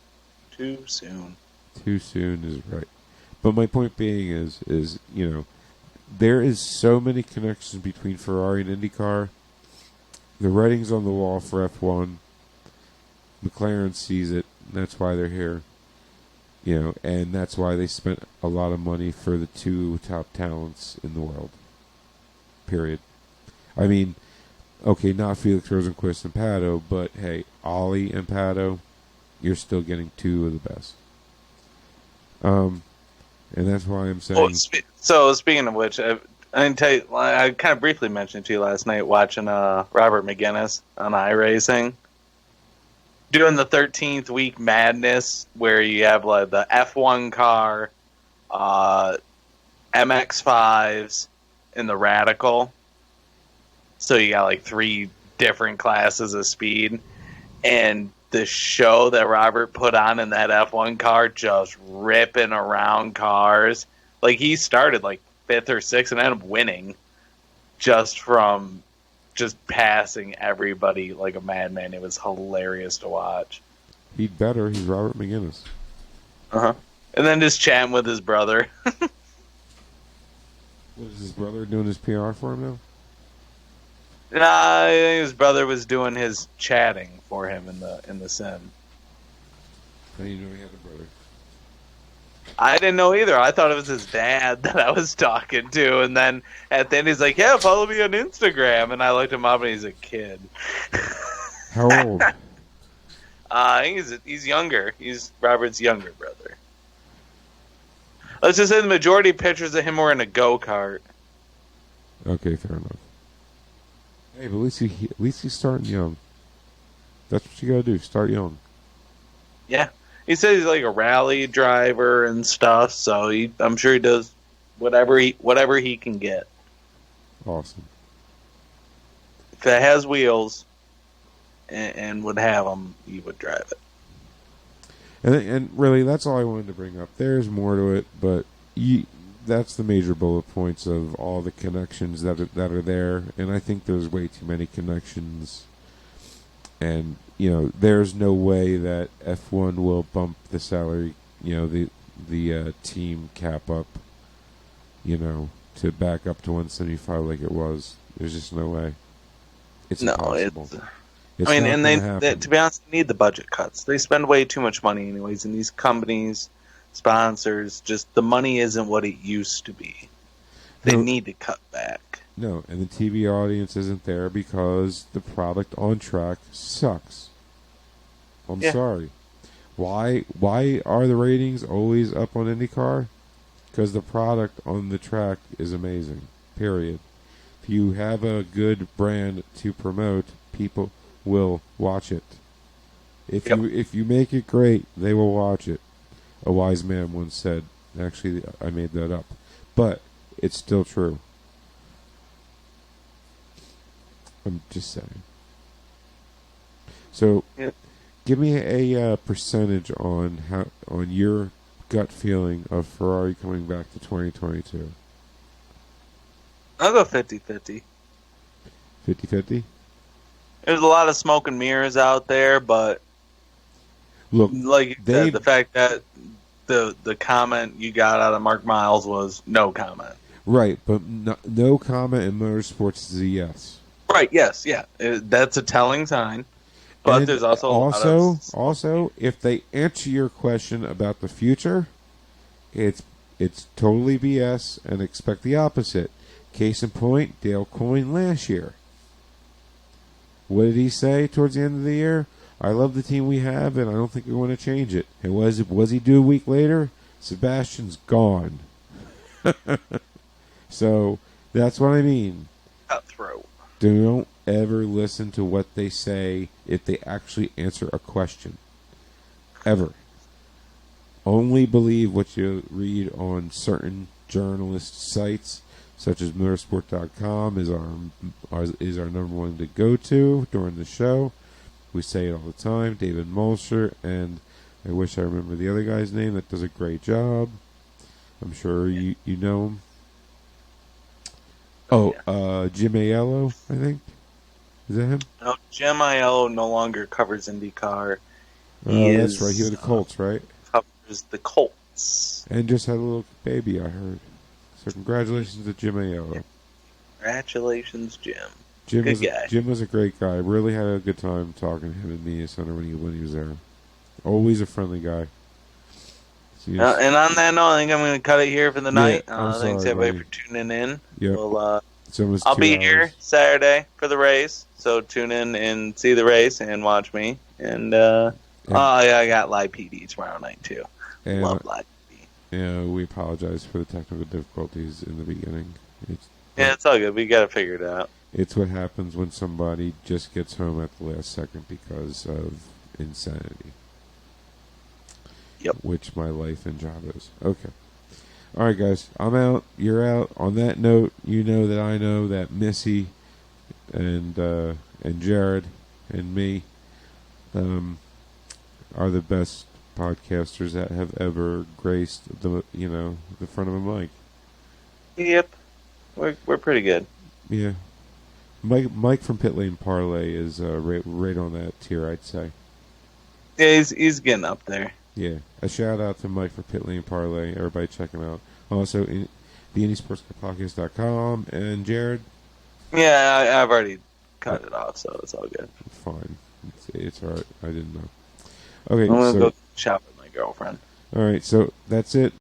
Too soon. Too soon is right. But my point being is there is so many connections between Ferrari and IndyCar. The writing's on the wall for F1. McLaren sees it. That's why they're here. And that's why they spent a lot of money for the two top talents in the world. Period. I mean, okay, not Felix Rosenquist and Pato, but hey, Ollie and Pato, you're still getting two of the best. And that's why I'm saying. So speaking of which, I didn't tell you. I kind of briefly mentioned to you last night watching Robert McGinnis on iRacing doing the 13th week madness, where you have like the F1 car, MX5s, and the Radical. So you got like 3 different classes of speed, and the show that Robert put on in that F1 car, just ripping around cars. Like, he started like 5th or 6th and ended up winning just from just passing everybody like a madman. It was hilarious to watch. He'd better. He's Robert McGinnis. Uh-huh. And then just chatting with his brother. What is his brother doing his PR for him now? Nah, I think his brother was doing his chatting for him in the sim. How do you know he had a brother? I didn't know either. I thought it was his dad that I was talking to, and then at the end he's like, "Yeah, follow me on Instagram." And I looked him up, and he's a kid. How old? I think he's younger. He's Robert's younger brother. Let's just say the majority of pictures of him were in a go-kart. Okay, fair enough. Hey, but at least he's starting young. That's what you gotta do. Start young. Yeah. He says he's like a rally driver and stuff, so I'm sure he does whatever he can get. Awesome. If it has wheels and would have them, he would drive it. And really, that's all I wanted to bring up. There's more to it, but that's the major bullet points of all the connections that are there. And I think there's way too many connections. And there's no way that F1 will bump the salary, the team cap up, to back up to 175 like it was. There's just no way. It's impossible. I mean, and they, to be honest, they need the budget cuts. They spend way too much money anyways, and these companies, sponsors, just the money isn't what it used to be. They need to cut back. No, and the TV audience isn't there because the product on track sucks. I'm sorry. Why are the ratings always up on IndyCar? Because the product on the track is amazing. Period. If you have a good brand to promote, people will watch it. If you make it great, they will watch it. A wise man once said. Actually, I made that up, but it's still true. I'm just saying. So, give me a percentage on your gut feeling of Ferrari coming back to 2022. I'll go 50-50. 50-50? There's a lot of smoke and mirrors out there, but look, like you said, the fact that the comment you got out of Mark Miles was no comment. Right, but no comment in motorsports is a yes. Right, yes, yeah. That's a telling sign. But and there's also also if they answer your question about the future, it's totally BS and expect the opposite. Case in point, Dale Coyne last year. What did he say towards the end of the year? I love the team we have, and I don't think we want to change it. And was he due a week later? Sebastian's gone. So that's what I mean. Cutthroat. Don't ever listen to what they say if they actually answer a question. Ever. Only believe what you read on certain journalist sites, such as motorsport.com is our number one to go to during the show. We say it all the time. David Molsher, and I wish I remember the other guy's name that does a great job. I'm sure you know him. Jim Aiello, I think. Is that him? No, Jim Aiello no longer covers IndyCar. That's right. He was the Colts, right? Covers the Colts. And just had a little baby, I heard. So congratulations to Jim Aiello. Congratulations, Jim. Jim was a great guy. Really had a good time talking to him in the Media Center when he was there. Always a friendly guy. And on that note, I think I'm going to cut it here for the night. I'm Thanks sorry, everybody buddy. for tuning in. Yep. Well, It's almost I'll 2 be hours. here Saturday for the race, so tune in and see the race and watch me. And yeah, I got Live PD tomorrow night too. And, Love Live PD. Yeah, we apologize for the technical difficulties in the beginning. It's all good. We got to figure it out. It's what happens when somebody just gets home at the last second because of insanity. Yep. Which my life and job is. Okay. All right, guys. I'm out. You're out. On that note, you know that I know that Missy and Jared and me are the best podcasters that have ever graced the front of a mic. Yep. We're pretty good. Yeah. Mike from Pit Lane Parlay is right on that tier, I'd say. Yeah, he's getting up there. Yeah. A shout out to Mike for Pit Lane Parlay. Everybody check him out. Also, the IndySportsCarPodcast.com. And Jared? Yeah, I've already cut it off, so it's all good. Fine. It's all right. I didn't know. Okay, I'm going to go shop with my girlfriend. All right, so that's it.